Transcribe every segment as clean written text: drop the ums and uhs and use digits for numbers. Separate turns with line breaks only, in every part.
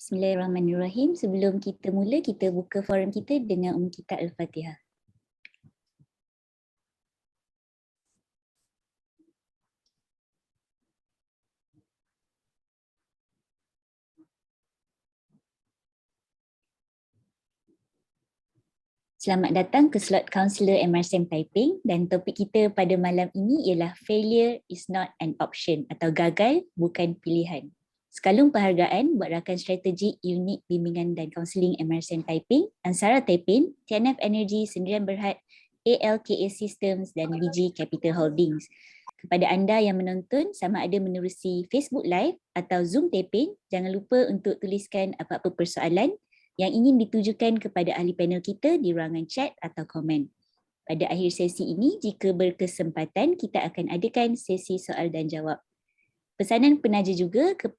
Bismillahirrahmanirrahim. Sebelum kita mula, kita buka forum kita dengan kita Al-Fatihah. Selamat datang ke slot Chancellor MRSM Taiping dan topik kita pada malam ini ialah Failure is not an option atau gagal bukan pilihan. Sekalung penghargaan buat rakan strategik Unit Bimbingan dan Kaunseling MRSM Taiping, ANSARA Taiping, TNF Energy, Sendirian Berhad, ALKA Systems dan BG Capital Holdings. Kepada anda yang menonton, sama ada menerusi Facebook Live atau Zoom Taiping, jangan lupa untuk tuliskan apa-apa persoalan yang ingin ditujukan kepada ahli panel kita di ruangan chat atau komen. Pada akhir sesi ini, jika berkesempatan, kita akan adakan sesi soal dan jawab. Pesanan penaja juga ke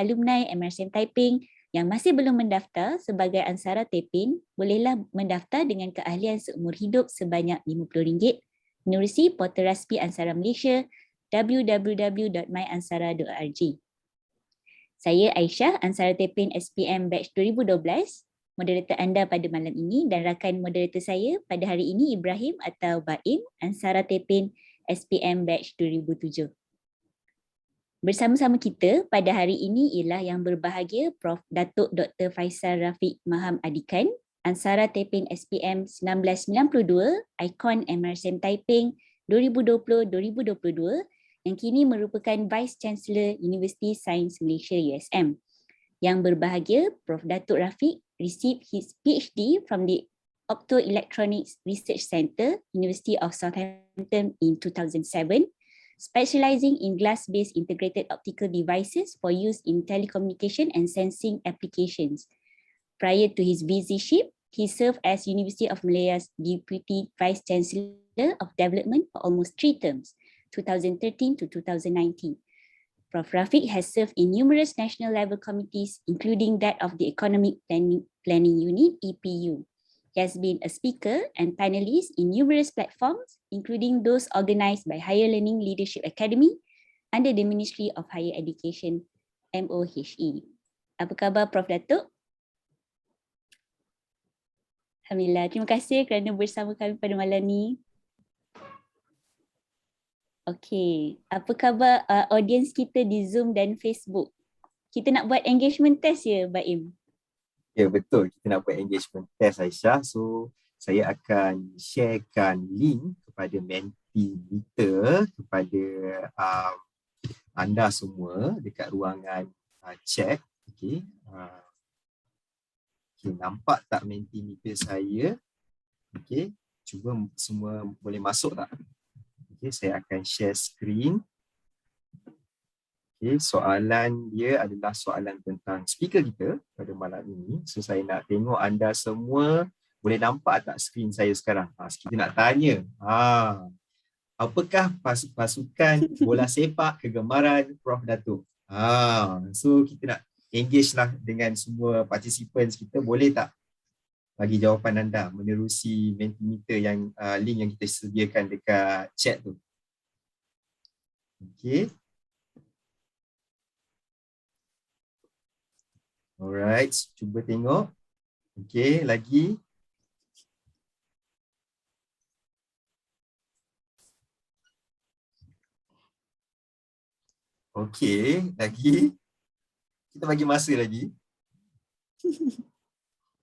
alumni MRSM Taiping yang masih belum mendaftar sebagai ANSARA Taiping, bolehlah mendaftar dengan keahlian seumur hidup sebanyak RM50 menerusi portal rasmi ANSARA Malaysia www.myansara.org. Saya Aisyah, ANSARA Taiping SPM Batch 2012, moderator anda pada malam ini, dan rakan moderator saya pada hari ini Ibrahim atau Baim, ANSARA Taiping SPM Batch 2007. Bersama-sama kita pada hari ini ialah yang berbahagia Prof. Dato Dr. Faisal Rafiq Mahamd Adikan, ANSARA Taiping SPM 1992, Ikon MRSM Taiping 2020-2022, yang kini merupakan Vice Chancellor Universiti Sains Malaysia USM. Yang berbahagia, Prof. Dato Rafiq received his PhD from the Optoelectronics Research Centre, University of Southampton in 2007, specializing in glass-based integrated optical devices for use in telecommunication and sensing applications. Prior to his vizyship, he served as University of Malaya's Deputy Vice Chancellor of Development for almost 3 terms, 2013 to 2019. Prof. Rafiq has served in numerous national level committees, including that of the Economic Planning Unit, EPU. He has been a speaker and panelist in numerous platforms, including those organized by Higher Learning Leadership Academy under the Ministry of Higher Education, MOHE. Apa khabar Prof. Dato? Alhamdulillah, terima kasih kerana bersama kami pada malam ni. Okey, apa khabar audience kita di Zoom dan Facebook? Kita nak buat engagement test ya, Baim?
Ya, betul. Kita nak buat engagement test, Aisyah. So, saya akan sharekan link kepada mentee kita, kepada anda semua dekat ruangan chat. Okey. Okay, nampak tak mentee kita saya? Okey, cuba semua boleh masuk tak? Okay, saya akan share screen. Okay, soalan dia adalah soalan tentang speaker kita pada malam ini. So saya nak tengok anda semua boleh nampak tak screen saya sekarang? Kita nak tanya, apakah pasukan bola sepak kegemaran Prof. Dato? So kita nak engage lah dengan semua participants kita. Boleh tak bagi jawapan anda menerusi Mentimeter yang link yang kita sediakan dekat chat tu. Okay. Alright, cuba tengok. Okay, lagi. Okay, lagi. Kita bagi masa lagi.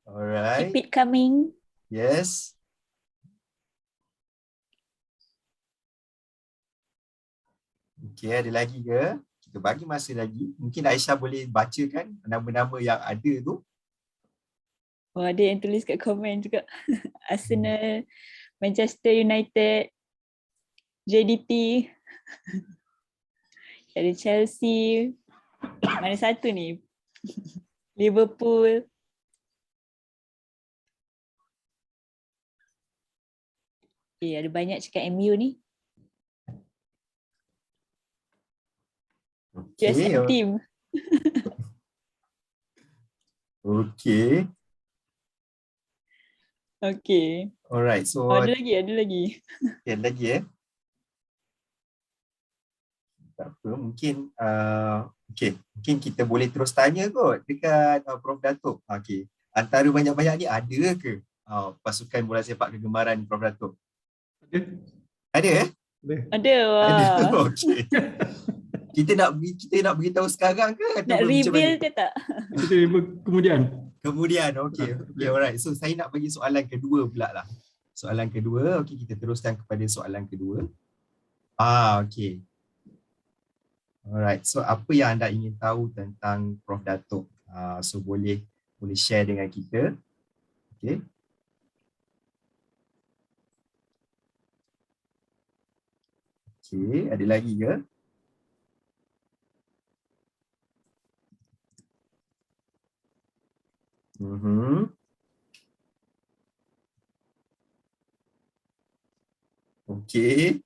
Alright.
Keep it coming.
Yes. Okay, ada lagi ke? Kita bagi masa lagi. Mungkin Aisyah boleh bacakan nama-nama yang ada tu.
Oh, ada yang tulis kat komen juga. Arsenal, Manchester United, JDT, ada Chelsea. Mana satu ni? Liverpool. Ada banyak cakap MU ni.
Okay.
team.
Okay.
Okay.
Alright, so
ada lagi.
ada lagi Tak apa, mungkin mungkin kita boleh terus tanya kot dekat Prof Dato. Okey. Antara banyak-banyak ni ada ke pasukan bola sepak kegemaran Prof Dato? Ada?
Ada.
Ada.
Wah.
Okey. Kita nak beritahu sekarang ke
Nak
ataupun macam
reveal
mana?
ke tak?
Kita kemudian.
Kemudian, okey. Okay, alright. So saya nak bagi soalan kedua pula lah. Soalan kedua, okey, kita teruskan kepada soalan kedua. Okey. Alright, so apa yang anda ingin tahu tentang Prof Dato? So boleh share dengan kita. Okay. Okay, ada lagi ke? Okay.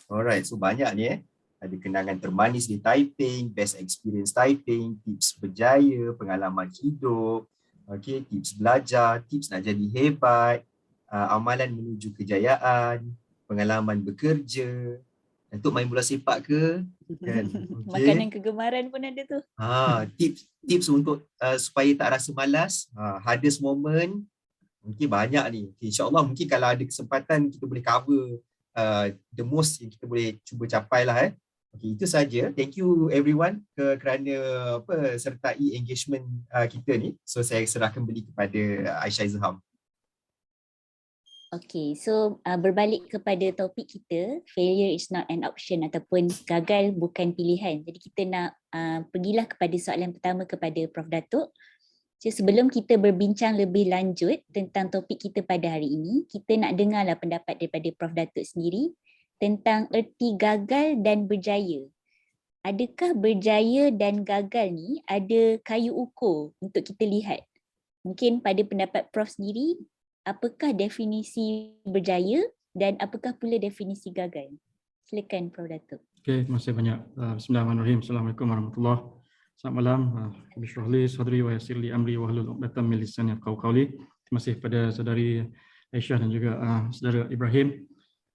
Alright, so banyak ni Ada kenangan termanis di Taiping, best experience Taiping, tips berjaya, pengalaman hidup, okay, tips belajar, tips nak jadi hebat, amalan menuju kejayaan, pengalaman bekerja, untuk main bola sepak ke, kan? Okay.
Makanan kegemaran pun ada tu.
Tips untuk supaya tak rasa malas, hardest moment. Mungkin banyak ni. Okay, InsyaAllah mungkin kalau ada kesempatan kita boleh cover the most yang kita boleh cuba capai lah. Okay, itu saja. Thank you everyone kerana sertai engagement kita ni. So saya serahkan balik kepada Aisyah Izham.
Okay, so berbalik kepada topik kita, failure is not an option ataupun gagal bukan pilihan. Jadi kita nak pergilah kepada soalan pertama kepada Prof Dato. So, sebelum kita berbincang lebih lanjut tentang topik kita pada hari ini, kita nak dengarlah pendapat daripada Prof Dato sendiri tentang erti gagal dan berjaya. Adakah berjaya dan gagal ni ada kayu ukur untuk kita lihat? Mungkin pada pendapat Prof sendiri, apakah definisi berjaya dan apakah pula definisi gagal? Silakan Prof Dato.
Okay, terima kasih banyak. Bismillahirrahmanirrahim. Assalamualaikum warahmatullahi wabarakatuh. Selamat malam. Bismillahirrahmanirrahim. Sadri wa yassirli amri wa hlul 'uqdatam min lisani yafqahu qawli. Terima kasih kepada saudari Aisyah dan juga saudara Ibrahim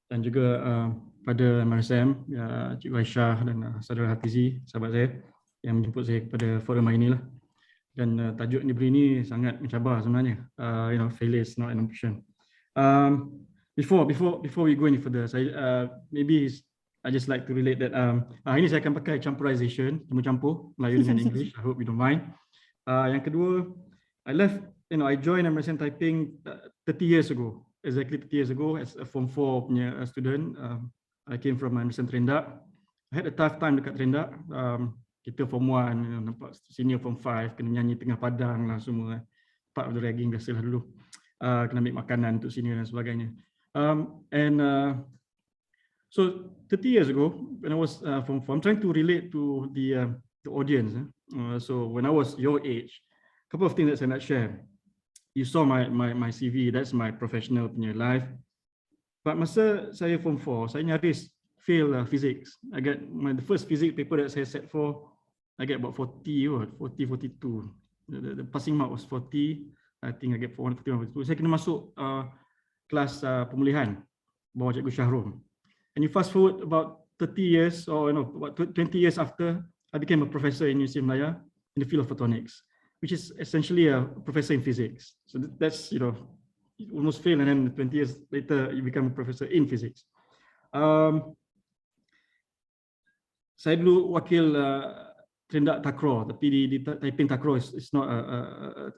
dan juga pada MRSM, Cikgu Aisyah dan saudara Hafizi, sahabat saya yang menjemput saya kepada forum hari inilah. Dan tajuk yang diberi ini sangat mencabar sebenarnya. Failure is not an option. Before we go any further, maybe I just like to relate that hari ini saya akan pakai campurization, campur Melayu dengan English. I hope you don't mind. Yang kedua, I joined MRSM Taiping 30 years ago. Exactly 30 years ago as a Form 4 punya student. I came from MRSM Terendak. I had a tough time dekat Terendak. Kita Form 1, nampak senior Form 5, kena nyanyi tengah padang lah semua. Part of the ragging biasalah dulu. Kena ambil makanan untuk senior dan sebagainya. So 30 years ago, when I was Form 4, I'm trying to relate to the audience. So when I was your age, a couple of things that I nak share. You saw my CV, that's my professional punya life. But masa saya Form 4, saya nyaris fail physics. I get the first physics paper that saya set for, I get about 42. The passing mark was 40. I think I get 41, 42. Saya kena masuk kelas pemulihan bawah Cikgu Syahrul. And you fast forward about 30 years or about 20 years after, I became a professor in Universiti Malaya in the field of photonics, which is essentially a professor in physics. So that's, you almost fail, and then 20 years later, you become a professor in physics. Saya dulu wakil Terendak takraw, tapi di Taiping takraw is not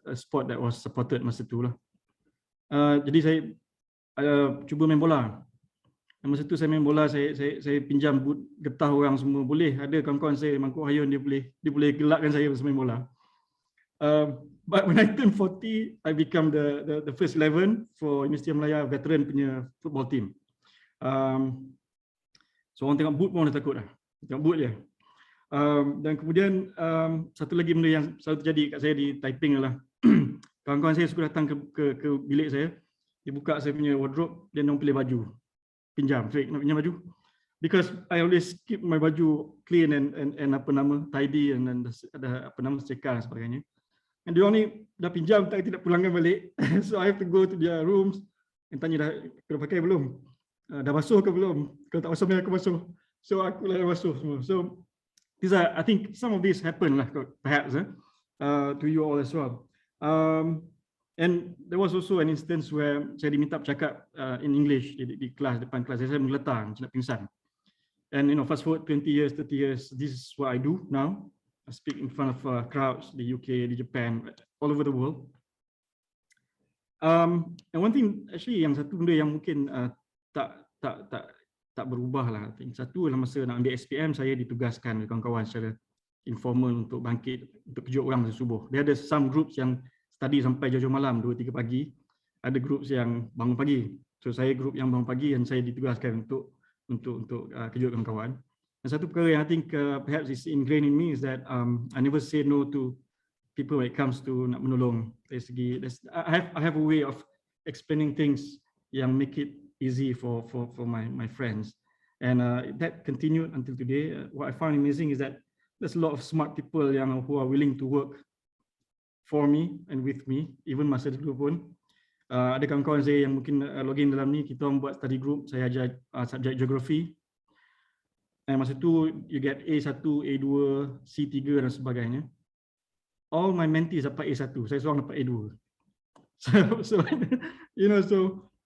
a sport that was supported masa tu lah. Jadi saya cuba main bola. Masa tu saya main bola, saya pinjam boot getah orang semua. Boleh, ada kawan-kawan saya mangkuk hayun, dia boleh gelakkan saya masa main bola. But when I turned 40, I become the first 11 for Universiti Malaya veteran punya football team. So orang tengok boot pun orang takut dah. Tengok boot je. Dan kemudian satu lagi benda yang selalu terjadi kat saya di Taiping adalah kawan-kawan saya suka datang ke bilik saya, dia buka saya punya wardrobe, dia nak pilih baju. Pinjam, Rafiq nak pinjam baju. Because I always keep my baju clean and tidy, and ada secah dan sebagainya. And dia orang ni dah pinjam tak tidak pulangkan balik. So I have to go to their rooms and tanya dah kena pakai belum? Dah basuh ke belum? Kalau tak basuh biar aku basuh. So aku lah basuh semua. So these are, I think some of these happen lah perhaps to you all as well. And there was also an instance where saya diminta bercakap in English di kelas, depan kelas. Saya menggeletar, macam nak pingsan. And fast forward 20 years, 30 years, this is what I do now. I speak in front of crowds di UK, di Japan, all over the world. And one thing actually, yang satu benda yang mungkin tak berubah lah. I think. Satu adalah masa nak ambil SPM, saya ditugaskan oleh kawan-kawan secara informal untuk bangkit, untuk kejut orang masa subuh. Dia ada some groups yang study sampai jauh-jauh malam, 2-3 pagi. Ada groups yang bangun pagi. So saya group yang bangun pagi dan saya ditugaskan untuk kejut kawan-kawan. Dan satu perkara yang I think perhaps is ingrained in me is that I never say no to people when it comes to nak menolong. Dari segi, I have a way of explaining things yang make it easy for my friends, and that continued until today. What I found amazing is that there's a lot of smart people who are willing to work for me and with me, even masa dulu pun. Ada kawan-kawan saya yang mungkin login dalam ni, kita orang buat study group, saya ajar subjek geografi. Dan masa tu you get A1, A2, C3 dan sebagainya. All my mentees dapat A1, saya seorang dapat A2. So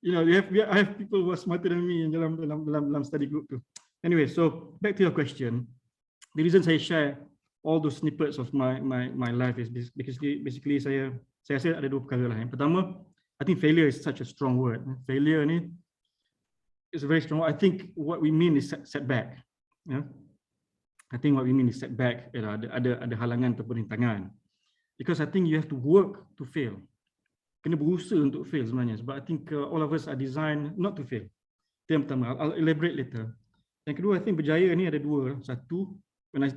I have people who are smarter than me dalam study group tu. Anyway, so back to your question. The reason saya share all those snippets of my life is because basically saya rasa ada dua perkara lah. Yang pertama, I think failure is such a strong word. Failure ni is a very strong word. I think what we mean is setback. Yeah? I think what we mean is setback. Ada halangan ataupun rintangan. Because I think you have to work to fail. Kena berusaha untuk fail sebenarnya. Sebab I think all of us are designed not to fail. Itu yang pertama. I'll elaborate later. Yang kedua, I think berjaya ni ada dua. Satu, when I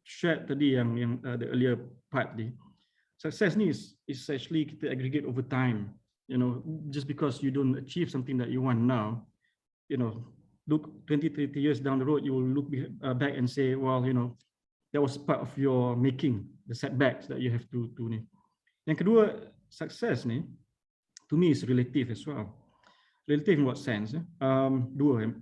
shared tadi yang the earlier part ni, success ni is actually kita aggregate over time. Just because you don't achieve something that you want now, look 20-30 years down the road, you will look back and say, well, that was part of your making, the setbacks that you have to ni. Yang kedua, success ni, to me is relative as well. Relative in what sense? Dua.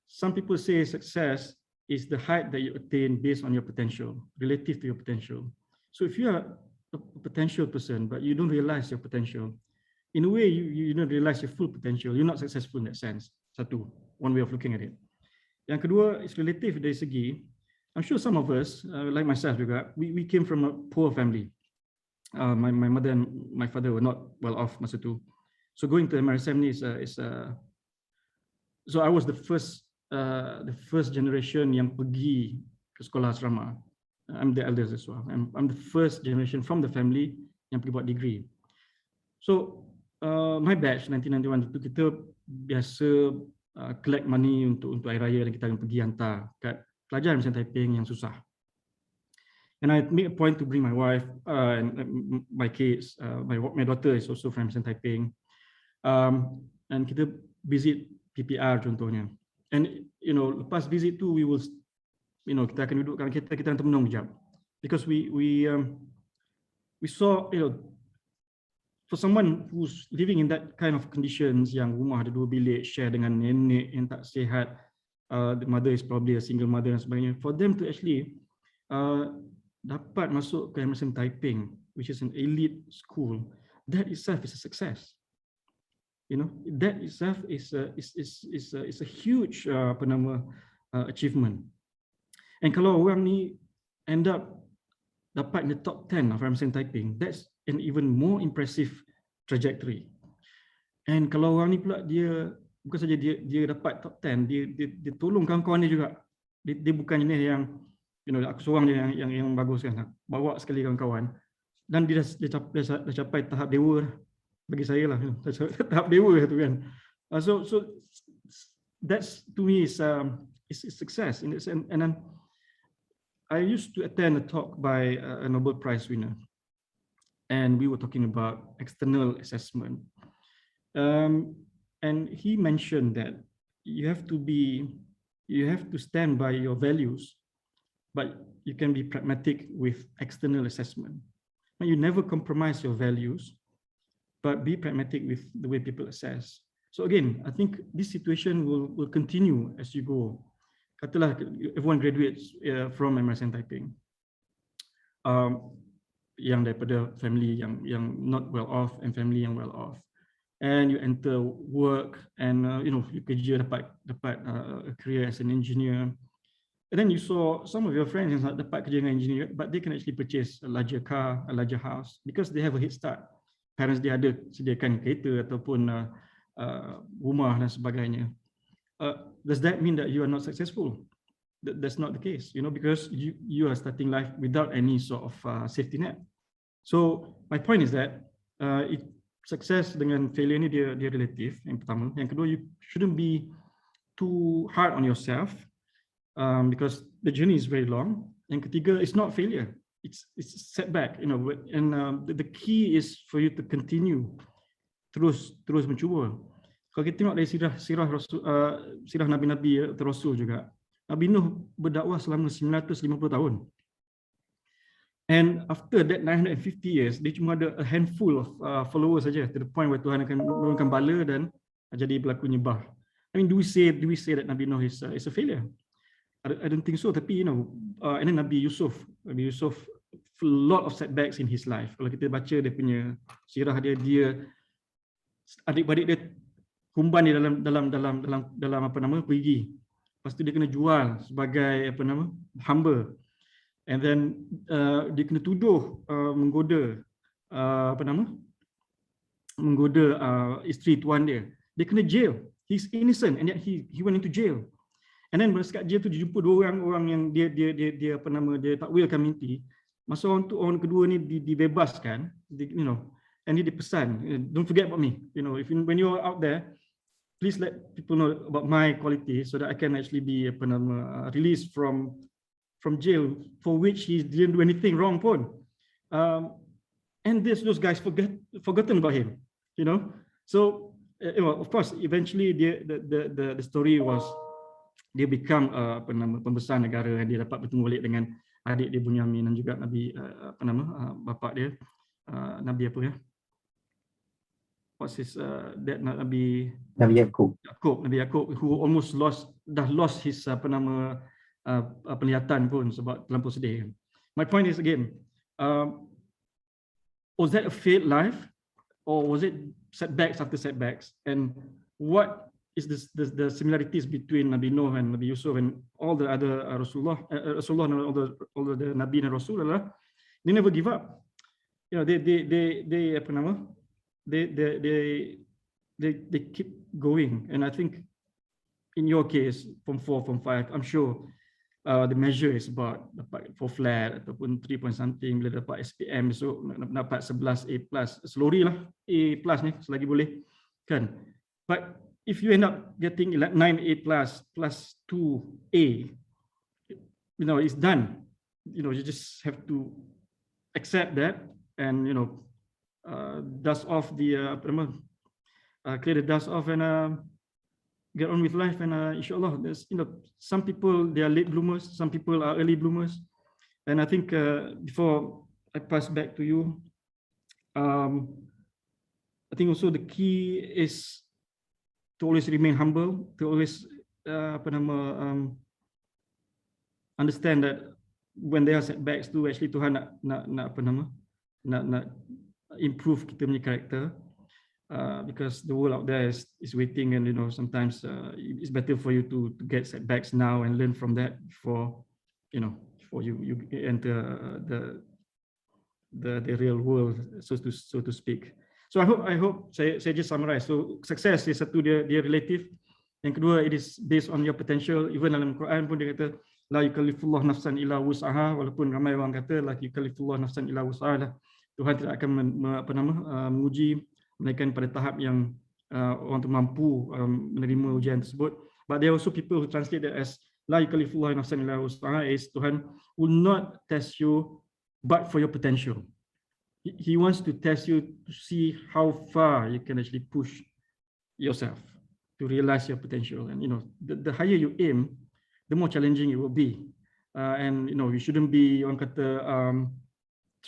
Some people say success is the height that you attain based on your potential, relative to your potential. So if you are a potential person, but you don't realize your potential, in a way you don't realize your full potential, you're not successful in that sense. Satu, one way of looking at it. Yang kedua is relative dari segi, I'm sure some of us, like myself juga, we came from a poor family. My mother and my father were not well off masa tu. So going to MRSM ni so I was the first generation yang pergi ke sekolah asrama. I'm the eldest as well. I'm the first generation from the family yang pergi buat degree. So my batch 1991 itu kita biasa collect money untuk hari raya dan kita akan pergi hantar kat pelajar macam Taiping yang susah. And I make a point to bring my wife and my kids. My daughter is also from Taiping. And kita visit PPR contohnya. And lepas visit tu we will, kita akan dudukkan kita akan termenung sekejap. Because we saw, for someone who's living in that kind of conditions, yang rumah ada 2 bilik share dengan nenek yang tak sihat, the mother is probably a single mother dan sebagainya, for them to actually dapat masuk ke MRSM Taiping, which is an elite school, that itself is a success. That itself is a huge achievement. And kalau orang ni end up dapat in the top 10 of MRSM Taiping, that's an even more impressive trajectory. And kalau orang ni pula dia bukan saja dia dapat top 10, dia tolong kawan-kawan dia juga. Dia bukan jenis yang aku seorang je yang bagus kan, bawa sekali kawan-kawan, dan dia dah capai tahap dewa bagi saya lah, tahap dewa tu kan. So that's to me is success in this. And then I used to attend a talk by a Nobel Prize winner, and we were talking about external assessment, and he mentioned that you have to stand by your values, but you can be pragmatic with external assessment. You never compromise your values, but be pragmatic with the way people assess. So again, I think this situation will continue as you go. Katalah everyone graduates from MRSM Taiping, yang daripada family yang not well off and family yang well off, and you enter work and you kerja dapat a career as an engineer. And then you saw some of your friends yang dapat kerja dengan engineer, but they can actually purchase a larger car, a larger house because they have a head start. Parents dia ada sediakan kereta ataupun rumah dan sebagainya. Does that mean that you are not successful? That's not the case, because you are starting life without any sort of safety net. So my point is that success dengan failure ni dia relative, yang pertama. Yang kedua, you shouldn't be too hard on yourself. Because the journey is very long. Yang ketiga, it's not failure, it's setback, and the key is for you to continue terus mencuba. Kalau kita tengok dari sirah Nabi-Nabi Rasul juga, Nabi Nuh berdakwah selama 950 tahun. And after that 950 years, dia cuma ada a handful of followers saja, to the point where Tuhan akan menurunkan bala dan jadi berlaku nyebah. I mean, do we say that Nabi Nuh is a failure? I don't think so. Tapi and then Nabi Yusuf, a lot of setbacks in his life. Kalau kita baca dia punya sirah dia adik-beradik dia kumban dia dalam perigi. Lepas tu dia kena jual sebagai hamba. And then dia kena tuduh menggoda isteri tuan dia. Dia kena jail. He's innocent and yet he went into jail. And then dekat jail tu dia jumpa dua orang yang dia takwilkan mimpi. Masa orang kedua ni dibebaskan, and dia pesan, don't forget about me. When you're out there, please let people know about my quality so that I can actually be released from jail, for which he didn't do anything wrong pun. And those guys forgotten about him, So of course, eventually the story was dia become pembesar negara, dan dia dapat bertemu balik dengan adik dia Bunyamin dan juga Nabi bapak dia Nabi apa ya? What's his that Nabi Yaakob, who almost lost his penglihatan pun sebab terlampau sedih. My point is again, was that a failed life or was it setbacks after setbacks? And what is the similarities between Nabi Nuh and Nabi Yusuf and all the other Rasulullah and all the Nabi and Rasulullah? They never give up. They keep going. And I think in your case, from 4, from 5, I'm sure the measure is about dapat 4 flat ataupun 3 point something. Bila dapat SPM, so dapat 11 A+. Selori lah A+ ni selagi boleh, kan? But if you end up getting 9 A+ plus 2 A, it's done. You just have to accept that and dust off the clear the dust off and get on with life. And inshallah, there's some people, they are late bloomers, some people are early bloomers. And I think before I pass back to you, I think also the key is to always remain humble, to always understand that when there are setbacks, to actually Tuhan nak improve kita punya character, because the world out there is waiting, and sometimes it's better for you to get setbacks now and learn from that before you enter the real world, so to speak. So I hope saya just summarize. So success is satu, dia relative. Yang kedua, it is based on your potential. Even dalam Quran pun dia kata la yukallifullah nafsan illa wus'aha, walaupun ramai orang kata la yukallifullah nafsan illa wus'aha. Tuhan tidak akan menguji melainkan pada tahap yang orang tu mampu menerima ujian tersebut. But there are also people who translate that as la yukallifullah nafsan illa wus'aha, is Tuhan will not test you but for your potential. He wants to test you to see how far you can actually push yourself to realize your potential. And the higher you aim, the more challenging it will be. And you shouldn't be, orang kata,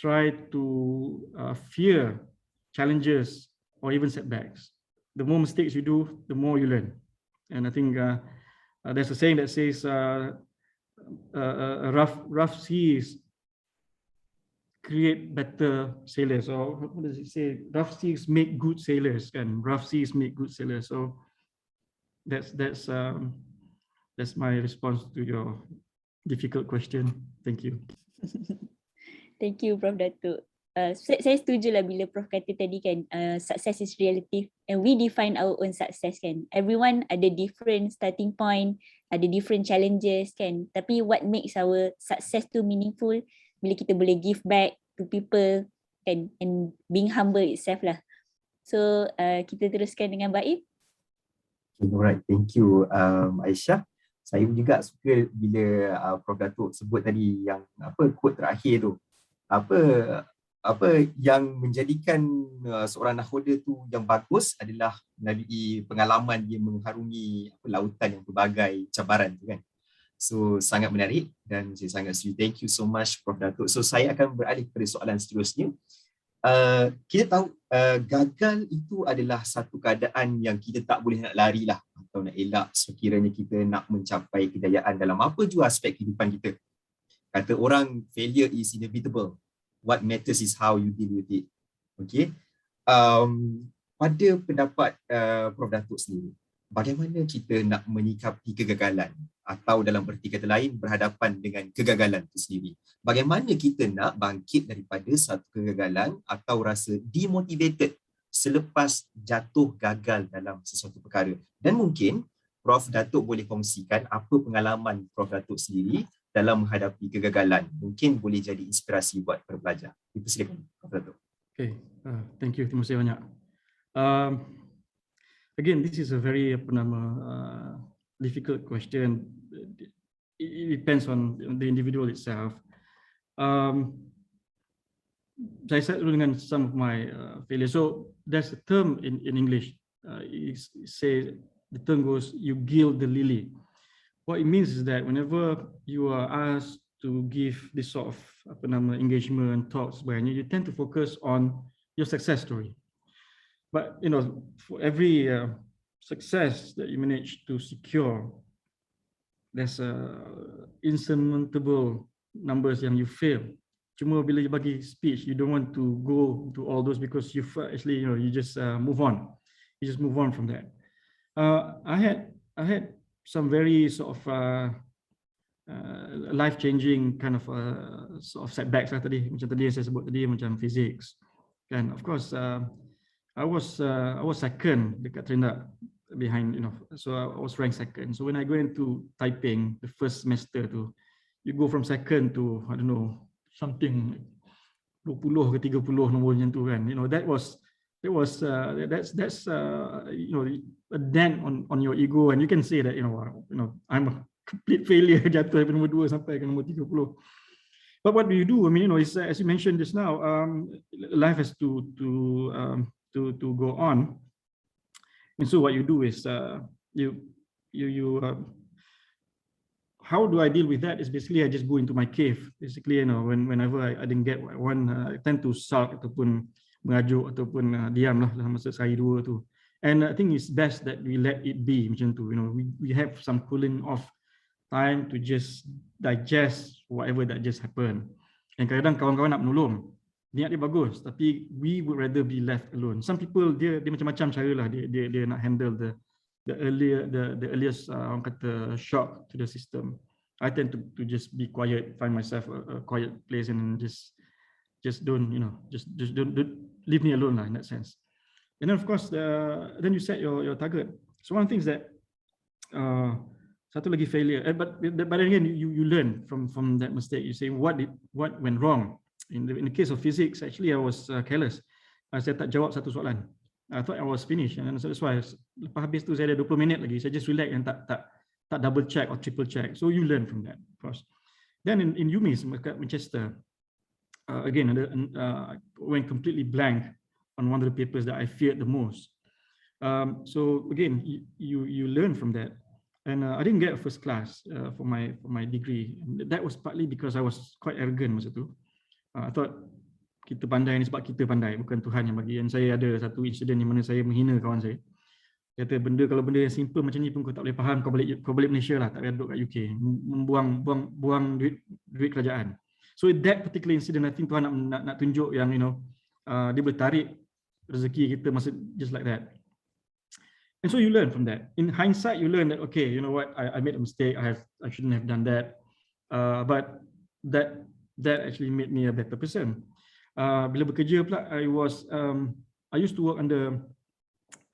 try to fear challenges or even setbacks. The more mistakes you do, the more you learn. And I think there's a saying that says rough seas create better sailors, or what does it say? Rough seas make good sailors, and rough seas make good sailors. So that's my response to your difficult question. Thank you.
Thank you, Prof. Dato. Saya setuju lah bila Prof kata tadi kan, success is relative and we define our own success kan. Everyone ada different starting point, ada different challenges kan. Tapi what makes our success tu meaningful bila kita boleh give back to people kan, and being humble itself lah. So kita teruskan dengan Baib.
Alright, thank you Aisyah. Saya juga suka bila Prof Datuk sebut tadi yang quote terakhir tu. Apa yang menjadikan seorang nakhoda tu yang bagus adalah melalui pengalaman dia mengharungi lautan yang berbagai cabaran tu kan. So sangat menarik dan saya sangat setuju. Thank you so much Prof Datuk. So saya akan beralih kepada soalan seterusnya. Kita tahu gagal itu adalah satu keadaan yang kita tak boleh nak lari lah atau nak elak sekiranya kita nak mencapai kejayaan dalam apa jua aspek kehidupan kita. Kata orang, failure is inevitable. What matters is how you deal with it. Okay. Pada pendapat Prof Datuk sendiri, bagaimana kita nak menyikapi kegagalan atau dalam erti kata lain berhadapan dengan kegagalan itu sendiri? Bagaimana kita nak bangkit daripada satu kegagalan atau rasa demotivated selepas jatuh gagal dalam sesuatu perkara? Dan mungkin Prof Datuk boleh kongsikan apa pengalaman Prof Datuk sendiri dalam menghadapi kegagalan. Mungkin boleh jadi inspirasi buat para pelajar. Silakan Prof Datuk.
Okay, thank you. Terima kasih banyak. Again, this is a very difficult question. It depends on the individual itself. Saya start dulu dengan some of my failures. So there's a term in English. It says, the term goes, you gild the lily. What it means is that whenever you are asked to give this sort of engagement, talks, you tend to focus on your success story. But you know, for every success that you manage to secure, there's insurmountable numbers yang you fail. Cuma bila you bagi speech, you don't want to go to all those because you actually, you know, you just move on. You just move on from that. I had some very sort of life-changing kind of sort of setbacks lah tadi. Macam tadi yang saya sebut tadi, macam physics. And of course, I was second dekat Trinidad behind, you know, so I was ranked second. So when I go into Taiping, the first semester tu, you go from second to, I don't know, something 20 ke 30 nombor macam tu kan. You know, that's you know, a dent on your ego, and you can say that, you know, I'm a complete failure, jatuh dari nombor 2 sampai ke nombor 30. But what do you do? I mean, you know, it's, as you mentioned just now, life has to go on, and so what you do is how do I deal with that? Is basically I just go into my cave. Basically, you know, whenever I didn't get what I want, I tend to sulk ataupun mengajuk ataupun diam lah dalam masa sehari dua tu. And I think it's best that we let it be macam tu. You know, we have some cooling off time to just digest whatever that just happened. And kadang-kadang kawan-kawan nak menolong, niat dia bagus, tapi we would rather be left alone. Some people dia macam-macam cara lah dia nak handle the earliest orang kata shock to the system. I tend to just be quiet, find myself a quiet place and just don't, you know, just don't leave me alone lah in that sense. And then of course then you set your target. So one of the things that satu lagi failure, but then again you learn from that mistake. You say what went wrong. In the case of physics, actually I was careless. Saya tak jawab satu soalan. I thought I was finished, and so that's why lepas habis tu saya ada 20 minit lagi. Saya just relax and tak double check or triple check. So you learn from that, of course. Then in UMIS Manchester, again I went completely blank on one of the papers that I feared the most. So again, you learn from that. And I didn't get a first class for my degree. That was partly because I was quite arrogant masa tu. I thought kita pandai ni sebab kita pandai, bukan Tuhan yang bagi. Dan saya ada satu insiden di mana saya menghina kawan saya. Kata kalau benda yang simple macam ni pun kau tak boleh faham, kau balik Malaysia lah, tak payah duduk kat UK. Buang duit kerajaan. So that particular incident, I think Tuhan nak tunjuk yang dia boleh tarik rezeki kita masa just like that. And so you learn from that. In hindsight, you learn that, okay, you know what, I made a mistake. I shouldn't have done that. But that actually made me a better person. Bila bekerja pula, I used to work under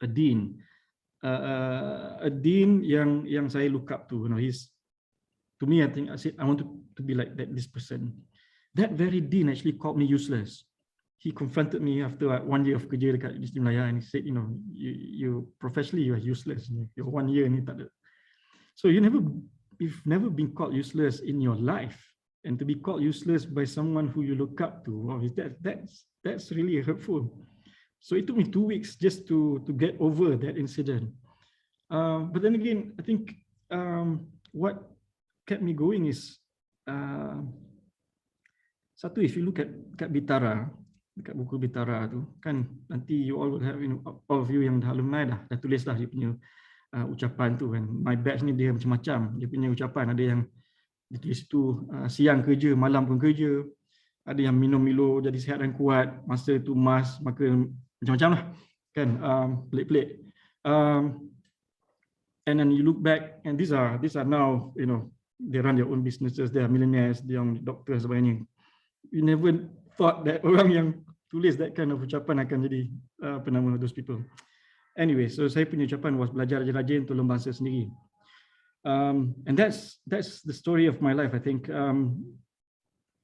a dean. A dean yang saya look up to. To me, I think I said I want to be like this person. That very dean actually called me useless. He confronted me after 1 year of kerja dekat Universiti Malaya, and he said, you professionally you are useless. Your 1 year ni tak ada. So you've never been called useless in your life, and to be called useless by someone who you look up to, wow, that's really hurtful. So it took me 2 weeks just to get over that incident. But then again, I think what kept me going is satu, if you look at Bitara, dekat buku Bitara tu kan, nanti you all will have, all of you yang dah alumni dah tulis dah dia punya ucapan tu kan. My batch ni dia macam-macam dia punya ucapan. Ada yang ditulis tu siang kerja, malam pun kerja. Ada yang minum Milo jadi sihat dan kuat, masa tu mas, maka macam-macam lah kan, pelik-pelik. And then you look back, and these are now, they run their own businesses, they are millionaires, they are doctors sebagainya. You never thought that orang yang tulis that kind of ucapan akan jadi those people. Anyway, so saya punya ucapan was belajar rajin-rajin untuk bangsa sendiri. And that's the story of my life. I think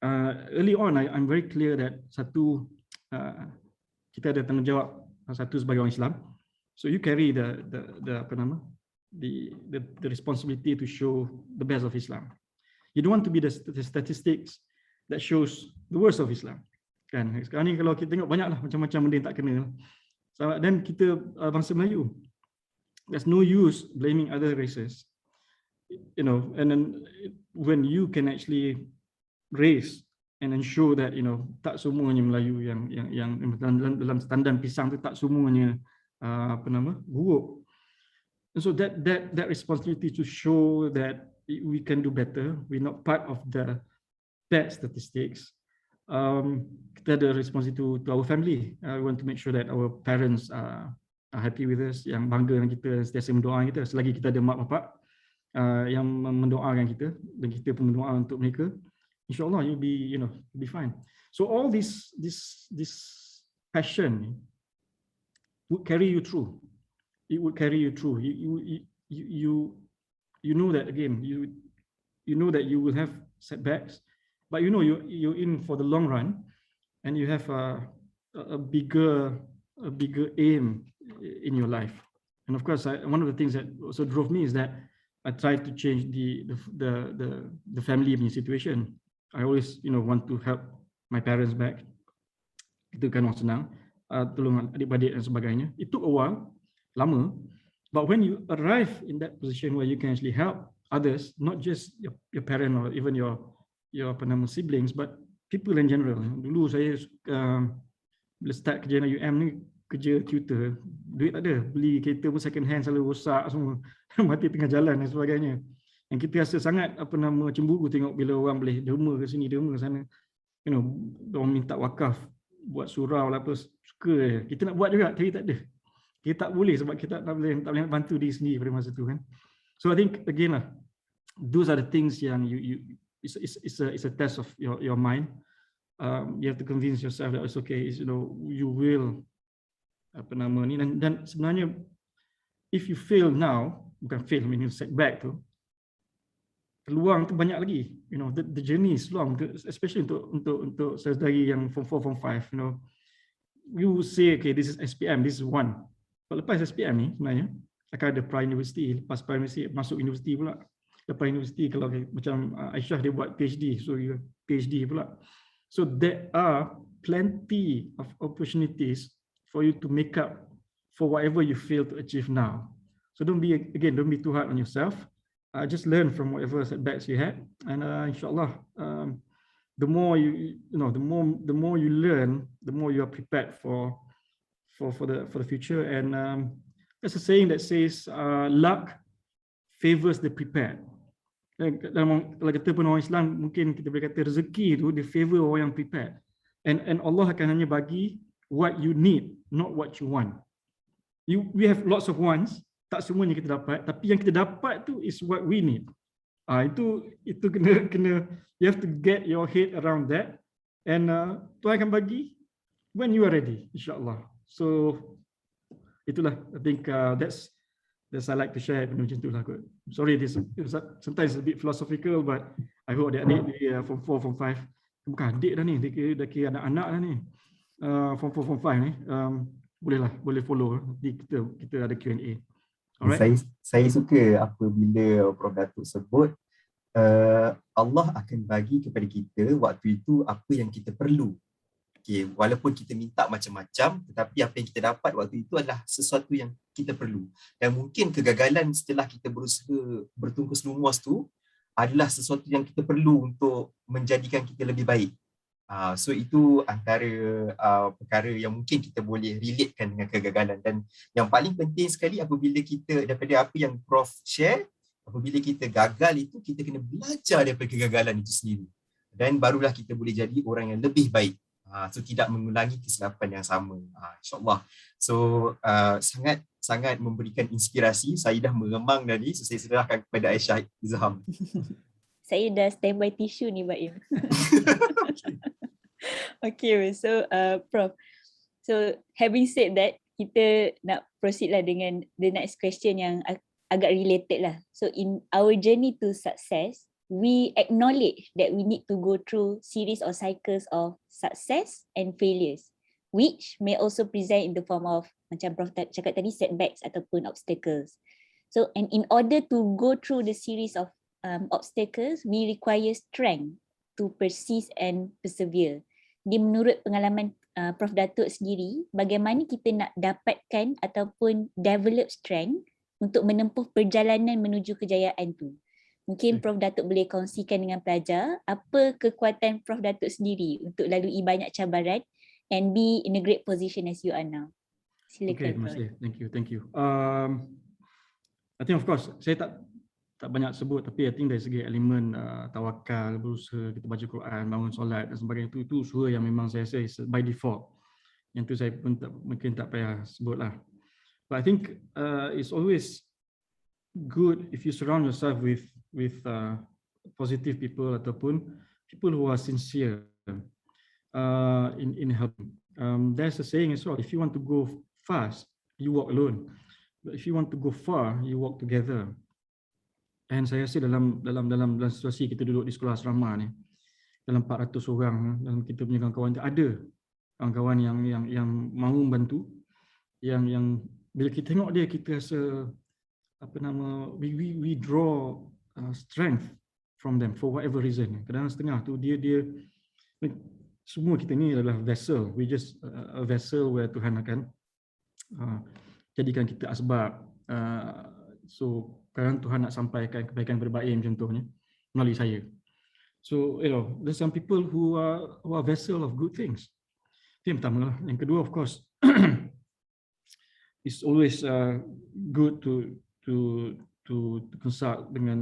early on I'm very clear that satu, kita ada tanggungjawab satu sebagai orang Islam. So you carry the responsibility to show the best of Islam. You don't want to be the statistics that shows the worst of Islam. Kan, sekarang ni kalau kita tengok banyaklah macam-macam benda yang tak kena. Dan kita bangsa Melayu, there's no use blaming other races. And then when you can actually raise and ensure that tak semuanya Melayu yang dalam standar pisang tu tak semuanya buruk. And so that responsibility to show that we can do better, we're not part of the bad statistics. Kita ada responsibility to our family. We want to make sure that our parents are happy with us, yang bangga dengan kita, sentiasa mendoakan kita. Selagi kita ada mak bapak yang mendoakan kita dan kita pun mendoa untuk mereka, insyaAllah you'll be fine. So all this passion would carry you through. It would carry you through. You know that again. You know that you will have setbacks, but you're in for the long run, and you have a bigger aim in your life. And of course, one of the things that also drove me is that I tried to change the family situation. I always want to help my parents back. Kita kan orang senang, tolong adik-beradik dan sebagainya. It took a while, lama, but when you arrive in that position where you can actually help others, not just your parent or even your siblings, but people in general. Dulu saya bila start kerja dengan UM ni, kerja tutor, duit tak ada, beli kereta pun second hand selalu rosak semua, mati tengah jalan dan sebagainya. Yang kita rasa sangat cemburu tengok bila orang boleh derma ke sini, derma ke sana, orang minta wakaf buat surau lah apa, suka je. Kita nak buat juga tapi tak ada, kita tak boleh sebab kita tak boleh nak bantu diri sendiri pada masa tu kan. So I think again lah, those are the things yang it's a test of your mind. You have to convince yourself that it's okay. You will dan sebenarnya if you fail now, bukan fail, setback tu, peluang tu banyak lagi. The journey is long, especially untuk saudari yang form 4, form 5. You say okay, this is SPM, this is one. But lepas SPM ni sebenarnya akan ada pra-university, lepas pra-university masuk universiti pula. Lepas universiti kalau macam Aisyah dia buat PhD, so you PhD pula. So there are plenty of opportunities for you to make up for whatever you fail to achieve now. So don't be too hard on yourself. Just learn from whatever setbacks you had, and insyaAllah the more the more you learn, the more you are prepared for the future. And there's a saying that says luck favors the prepared. Kalau kata pun orang Islam, mungkin kita boleh kata rezeki tu dia favor orang yang prepared. And Allah akan hanya bagi what you need, not what you want. We have lots of wants, tak semuanya kita dapat, tapi yang kita dapat tu is what we need. Itu kena you have to get your head around that, and Tuhan akan bagi when you are ready, insyaAllah. So itulah, I think that's I like to share macam tu lah kot. Sorry, this sometimes a bit philosophical, but I hope adik-adik di form 4, form 5, bukan adik dah ni, dia kira anak-anak dah ni, form 4, form 5 ni, boleh follow, nanti kita ada Q&A. Alright.
Saya suka apabila Prof Datuk sebut Allah akan bagi kepada kita waktu itu apa yang kita perlu. Okay, walaupun kita minta macam-macam, tetapi apa yang kita dapat waktu itu adalah sesuatu yang kita perlu. Dan mungkin kegagalan setelah kita berusaha bertungkus lumus tu adalah sesuatu yang kita perlu untuk menjadikan kita lebih baik. So itu antara perkara yang mungkin kita boleh relatekan dengan kegagalan. Dan yang paling penting sekali apabila kita, daripada apa yang Prof share, apabila kita gagal itu, kita kena belajar daripada kegagalan itu sendiri. Dan barulah kita boleh jadi orang yang lebih baik. So tidak mengulangi kesilapan yang sama, insyaAllah. So sangat memberikan inspirasi. Saya dah meremang tadi, so saya serahkan kepada Aisyah Izham.
Saya dah standby tisu ni Baim. Okay, so Prof, so having said that, kita nak proceed lah dengan the next question yang agak related lah. So in our journey to success, we acknowledge that we need to go through series or cycles of success and failures, which may also present in the form of, macam Prof cakap tadi, setbacks ataupun obstacles. So, and in order to go through the series of obstacles, we require strength to persist and persevere. Di menurut pengalaman Prof Datuk sendiri, bagaimana kita nak dapatkan ataupun develop strength untuk menempuh perjalanan menuju kejayaan tu? Mungkin Prof Datuk boleh kongsikan dengan pelajar apa kekuatan Prof Datuk sendiri untuk lalui banyak cabaran and be in a great position as you are now. Silakan.
Okay, thank you. I think of course saya tak banyak sebut, tapi I think dari segi elemen tawakal, berusaha, kita baca Quran, bangun solat dan sebagainya, itu usaha yang memang saya rasa is by default. Yang tu saya pun mungkin tak payah sebut lah. But I think it's always good if you surround yourself with positive people ataupun people who are sincere in helping. There's a saying as well, if you want to go fast, you walk alone. But if you want to go far, you walk together. And saya rasa dalam situasi kita duduk di sekolah asrama ni, dalam 400 orang, dalam kita punya kawan-kawan, ada kawan-kawan yang mahu membantu, yang bila kita tengok dia, kita rasa we draw strength from them for whatever reason. Kadang-kadang setengah tu dia semua kita ni adalah vessel. We just a vessel where Tuhan akan jadikan kita asbab. So kadang Tuhan nak sampaikan kebaikan berbaik contohnya melalui saya. So there's some people who are vessel of good things. Itu yang pertama lah. Yang kedua, of course, it's always good to consult dengan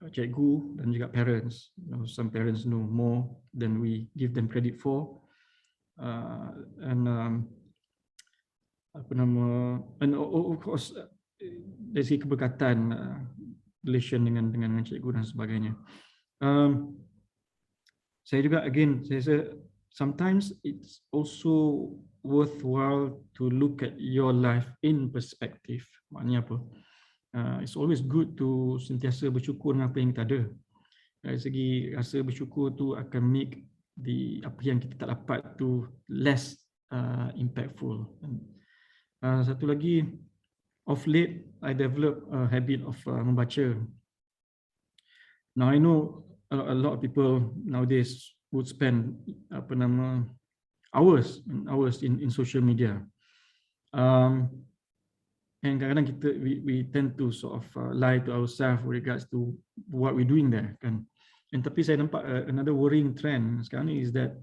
cikgu dan juga parents. Some parents know more than we give them credit for, and of course dari segi keberkatan relation dengan cikgu dan sebagainya. Saya juga saya rasa sometimes it's also worthwhile to look at your life in perspective. Maknanya apa? It's always good to sentiasa bersyukur dengan apa yang kita ada. Dari segi rasa bersyukur tu akan make apa yang kita tak dapat tu less impactful. Satu lagi, of late I developed a habit of membaca. Now I know a lot of people nowadays would spend hours and hours in social media. And kadang-kadang we tend to sort of lie to ourselves with regards to what we're doing there, kan. And tapi saya nampak another worrying trend sekarang ni is that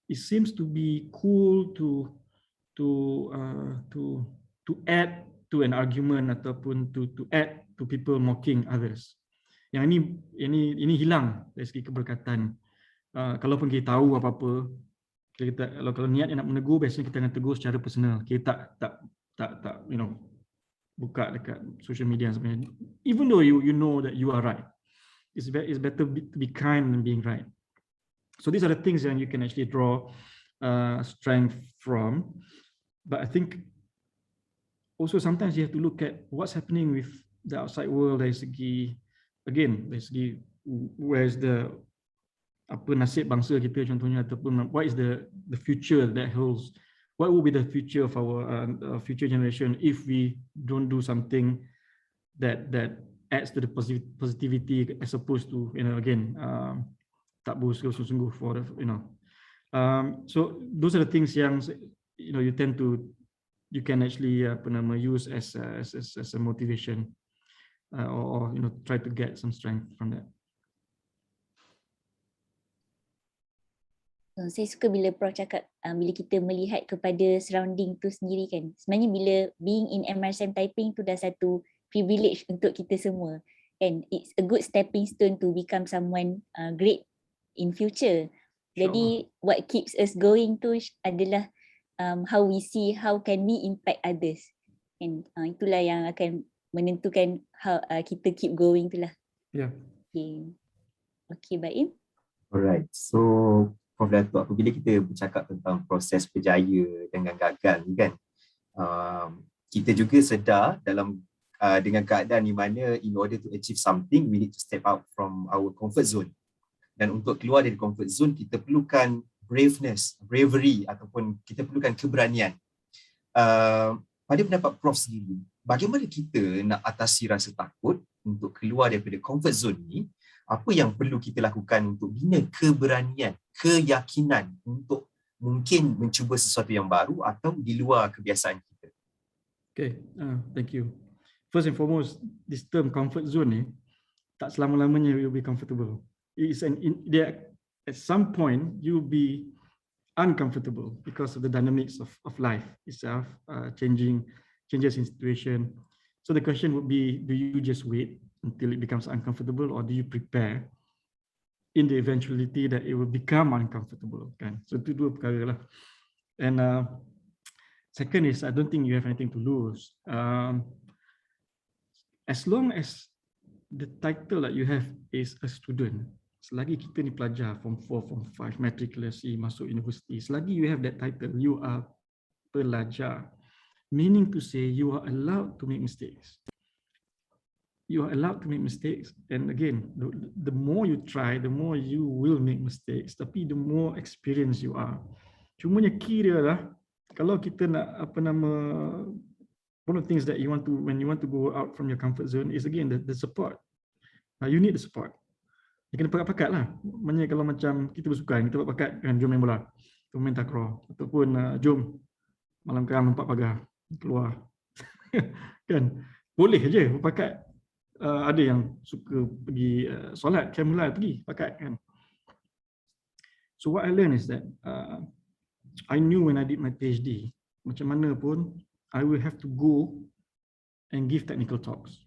it seems to be cool to add to an argument ataupun to add to people mocking others. Yang ini hilang dari segi keberkatan. Kalaupun kita tahu apa-apa, kalau niat nak menegur, biasanya kita akan tegur secara personal. Kita tak buka dekat social media sebenarnya. Even though you know that you are right, it's better to be kind than being right. So these are the things that you can actually draw strength from. But I think also sometimes you have to look at what's happening with the outside world dari segi, again, dari segi where's the apa nasib bangsa kita contohnya, ataupun what is the future that holds, what will be the future of our future generation if we don't do something that adds to the positivity as opposed to, again, tak bersungguh-sungguh for the, so those are the things yang you can actually use as a motivation, or try to get some strength from that.
Saya suka bila Prof cakap bila kita melihat kepada surrounding tu sendiri kan. Sebenarnya bila being in MRSM Taiping tu dah satu privilege untuk kita semua. And it's a good stepping stone to become someone great in future. Jadi what keeps us going tu adalah how we see how can we impact others. And itulah yang akan menentukan how kita keep going tu lah.
Yeah.
Okay, baik.
Alright, so Prof Dato, apabila kita bercakap tentang proses berjaya dengan gagal ni kan, kita juga sedar dalam dengan keadaan di mana in order to achieve something we need to step out from our comfort zone. Dan untuk keluar dari comfort zone kita perlukan bravery ataupun kita perlukan keberanian. Pada pendapat Prof sendiri, bagaimana kita nak atasi rasa takut untuk keluar daripada comfort zone ni? Apa yang perlu kita lakukan untuk bina keberanian, keyakinan untuk mungkin mencuba sesuatu yang baru atau di luar kebiasaan kita?
Okay, thank you. First and foremost, this term comfort zone ni, tak selama-lamanya you will be comfortable. At some point, you will be uncomfortable because of the dynamics of life itself, changes in situation. So the question would be, do you just wait until it becomes uncomfortable, or do you prepare in the eventuality that it will become uncomfortable? Kan? So itu dua perkara lah. And second is, I don't think you have anything to lose. As long as the title that you have is a student, selagi kita ni pelajar form 4, form 5, matrikulasi, masuk universiti, selagi you have that title, you are pelajar. Meaning to say, you are allowed to make mistakes. You are allowed to make mistakes, and again, the more you try, the more you will make mistakes. Tapi the more experience you are. Cumanya kira lah, kalau kita nak one of the things that you want to, when you want to go out from your comfort zone, is again the support. You need the support. You kena pakat-pakat lah. Maknanya kalau macam kita bersukan, kita pakat kan, jom main bola, jom main takraw, ataupun jom malam kerang lompat pagar keluar. Kan boleh je pakat. Ada yang suka pergi solat, mulai pergi pakat kan. So what I learned is that I knew when I did my PhD, macam mana pun I will have to go and give technical talks.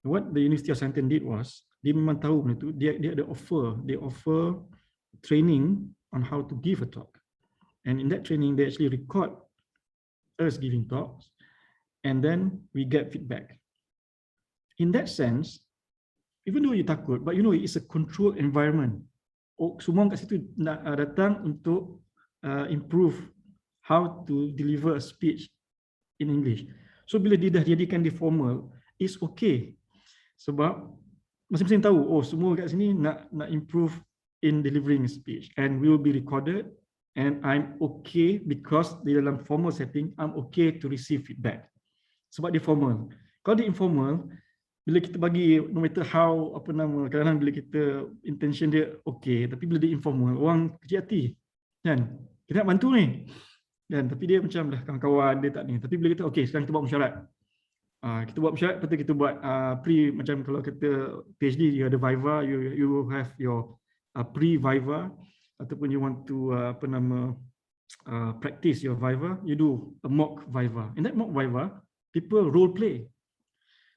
What the University of Sains did was, dia memang tahu benda tu, dia ada offer training on how to give a talk. And in that training, they actually record us giving talks, and then we get feedback. In that sense, even though you takut, but it's a controlled environment. Semua kat situ nak datang untuk improve how to deliver a speech in English. So bila dia dah jadikan dia formal, it's okay. Sebab masing-masing tahu, semua kat sini nak improve in delivering a speech, and will be recorded, and I'm okay because di dalam formal setting, I'm okay to receive feedback. Sebab dia formal. Kalau dia informal, bila kita bagi, no matter how, kadang-kadang bila kita intention dia okay, tapi bila dia informal, orang kecil hati, kan? Kita nak bantu ni, kan? Tapi dia macam dah kawan-kawan, dia tak ni. Tapi bila kita okay, sekarang kita buat mesyuarat, Kita buat mesyuarat, lepas tu kita buat macam kalau kita PhD, you ada Viva, you have your pre-Viva, ataupun you want to practice your Viva, you do a mock Viva. In that mock Viva, people role play.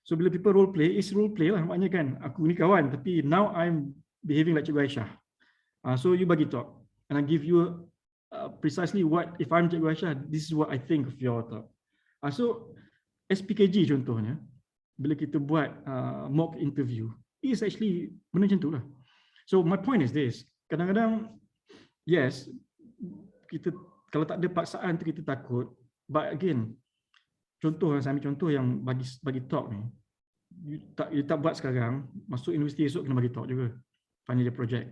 So bila people role play, is role play lah, maknanya kan, aku ni kawan, tapi now I'm behaving like Cikgu Aisyah. So you bagi talk, and I give you precisely what, if I'm Cikgu Aisyah, this is what I think of your talk. So SPKG contohnya, bila kita buat mock interview, is actually benda macam tu lah. So my point is this, kadang-kadang, yes, kita kalau tak ada paksaan tu kita takut, but again, contoh, saya ambil contoh yang bagi talk ni, you tak buat sekarang, masuk universiti esok kena bagi talk juga, final year project.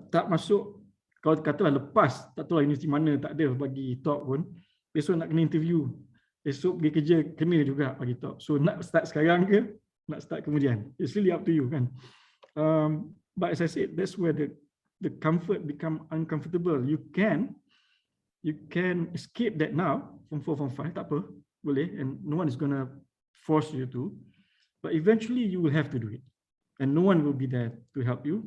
Tak masuk, kalau katalah lepas, tak tahu lah universiti mana tak ada bagi talk pun, besok nak kena interview, esok pergi kerja kena juga bagi talk. So nak start sekarang ke, nak start kemudian, it's really up to you kan. But as I said, that's where the comfort become uncomfortable. You can escape that now, from 4, from 5, tak apa, boleh, and no one is gonna force you to, but eventually you will have to do it, and no one will be there to help you.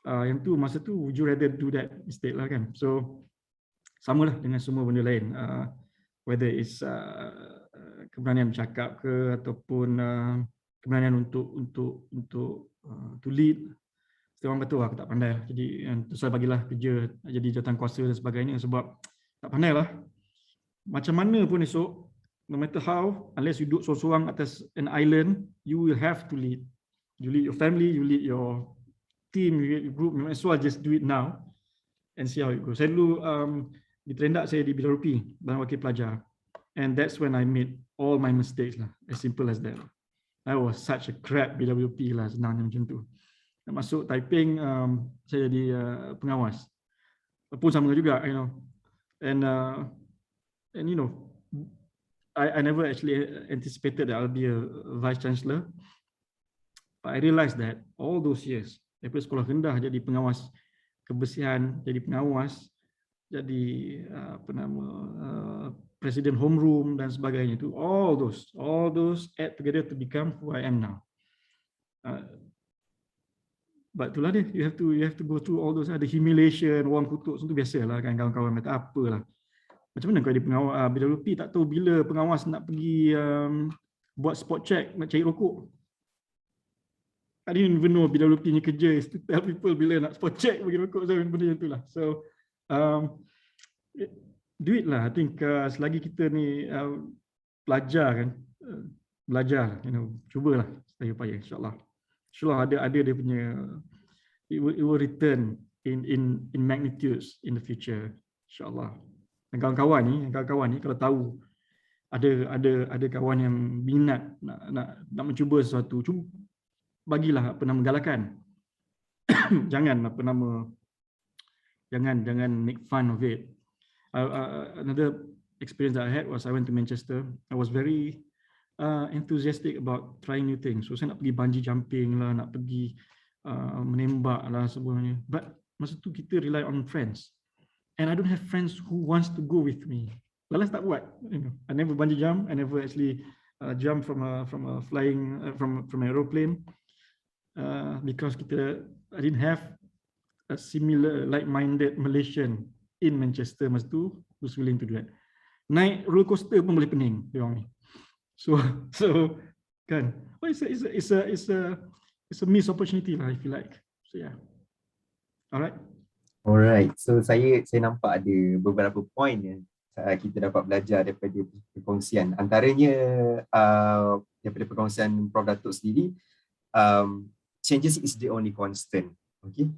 Yang tu, masa tu, would you rather do that instead lah kan. So samalah dengan semua benda lain, whether it's keberanian bercakap ke, ataupun keberanian untuk to lead. Setiap orang kata aku tak pandai, jadi tu saya bagilah kerja jadi jawatan kuasa dan sebagainya, sebab tak pandai lah. Macam mana pun esok, no matter how, unless you duduk seorang-seorang atas an island, you will have to lead. You lead your family, you lead your team, you lead your group. You might as well just do it now and see how it goes. Saya dulu diterendak saya di Bidarupi, Badan Wakil Pelajar, and that's when I made all my mistakes lah, as simple as that. I was such a crap BWP lah, senangnya macam tu. Masuk Taiping, saya jadi pengawas. Pun sama juga, you know. And you know, I never actually anticipated that I'll be a vice chancellor. But I realized that all those years, daripada sekolah rendah jadi pengawas kebersihan, jadi pengawas, jadi presiden homeroom dan sebagainya itu, all those add together to become who I am now. But itulah dia, you have to go through all those, ada humiliation, orang kutuk, itu biasalah kan, kawan-kawan kata apalah. Macam mana kau jadi pengawas BWP, tak tahu bila pengawas nak pergi buat spot check, nak cari rokok. I didn't even know BWP ni kerja is to tell people bila nak spot check bagi rokok, benda macam itulah. So do it lah. I think selagi kita ni pelajar kan, belajar, you know, cubalah sedaya upaya, insyaAllah. InsyaAllah ada dia punya, it will return in magnitudes in the future, insyaAllah. Dan kawan-kawan ni kalau tahu ada kawan yang minat nak mencuba sesuatu, bagilah galakan. jangan make fun of it. Another experience that I had was I went to Manchester. I was very enthusiastic about trying new things. So saya nak pergi bungee jumping lah, nak pergi menembak lah semuanya. But masa tu kita rely on friends, and I don't have friends who wants to go with me. Lalas tak buat. You know, I never bungee jump. I never actually jump from a flying from an aeroplane because I didn't have a similar like-minded Malaysian in Manchester masa tu who's willing to do that. Naik roller coaster pun boleh pening dia orang ni. So kan, well, it's a missed opportunity lah, if you like. So yeah.
Alright. So saya nampak ada beberapa point yang kita dapat belajar daripada perkongsian. Antaranya daripada perkongsian Prof Datuk sendiri, changes is the only constant. Okay,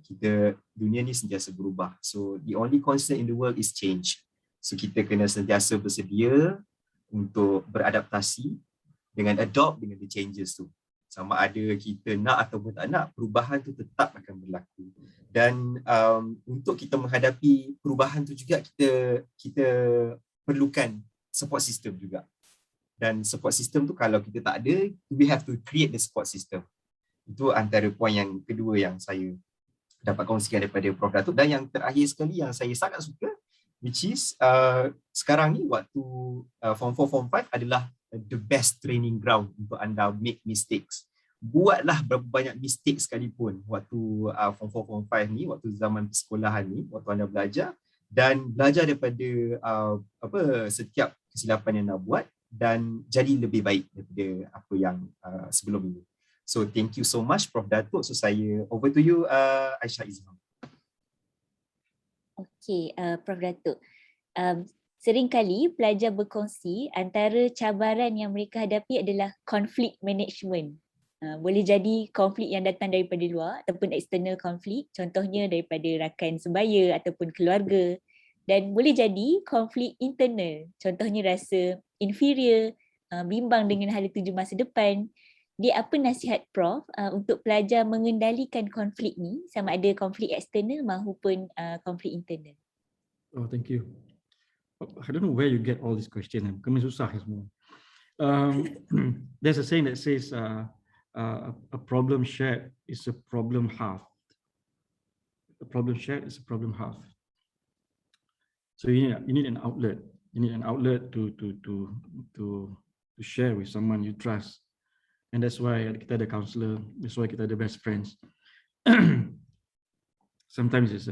dunia ni sentiasa berubah. So the only constant in the world is change. So kita kena sentiasa bersedia untuk beradaptasi dengan adopt dengan the changes tu. Sama ada kita nak ataupun tak nak, perubahan tu tetap akan berlaku. Dan untuk kita menghadapi perubahan tu juga kita perlukan support system juga. Dan support system tu kalau kita tak ada, we have to create the support system. Itu antara poin yang kedua yang saya dapat kongsikan daripada Prof Datuk. Dan yang terakhir sekali yang saya sangat suka, which is sekarang ni waktu Form 4, Form 5 adalah the best training ground untuk anda make mistakes. Buatlah berapa banyak mistake sekalipun waktu form 4, form 5 ni, waktu zaman persekolahan ni, waktu anda belajar, dan belajar daripada setiap kesilapan yang anda buat dan jadi lebih baik daripada apa yang sebelum ini. So thank you so much Prof Dato. So saya over to you Aisyah Izham.
Okay, Prof Dato. Seringkali pelajar berkongsi antara cabaran yang mereka hadapi adalah konflik management. Boleh jadi konflik yang datang daripada luar ataupun external konflik, contohnya daripada rakan sebaya ataupun keluarga, dan boleh jadi konflik internal, contohnya rasa inferior, bimbang dengan hari tuju masa depan. Dia apa nasihat Prof untuk pelajar mengendalikan konflik ni, sama ada konflik eksternal maupun konflik internal?
Oh, thank you. I don't know where you get all these questions. Kami susah semua. There's a saying that says a problem shared is a problem halved. A problem shared is a problem halved. So you need an outlet. You need an outlet to share with someone you trust, and that's why kita ada counselor. That's why kita ada best friends. Sometimes it's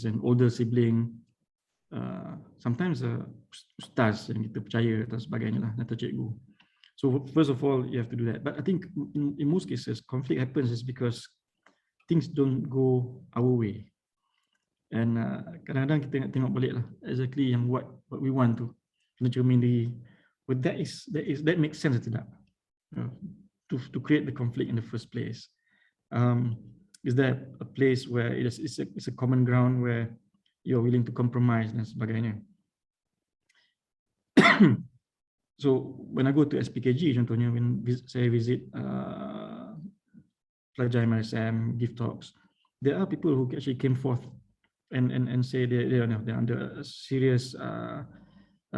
an older sibling. Sometimes ustaz yang kita percaya dan sebagainya lah, atau cikgu. So first of all, you have to do that. But I think in most cases, conflict happens is because things don't go our way. And kadang-kadang kita nak tengok balik lah, exactly yang what we want to kena cermin diri. But that makes sense atau tidak? To create the conflict in the first place. Is there a place where it's a common ground where you're willing to compromise dan sebagainya? So when I go to SPKG contohnya, when saya visit pelajar MRSM, give talks, there are people who actually came forth and say they're under serious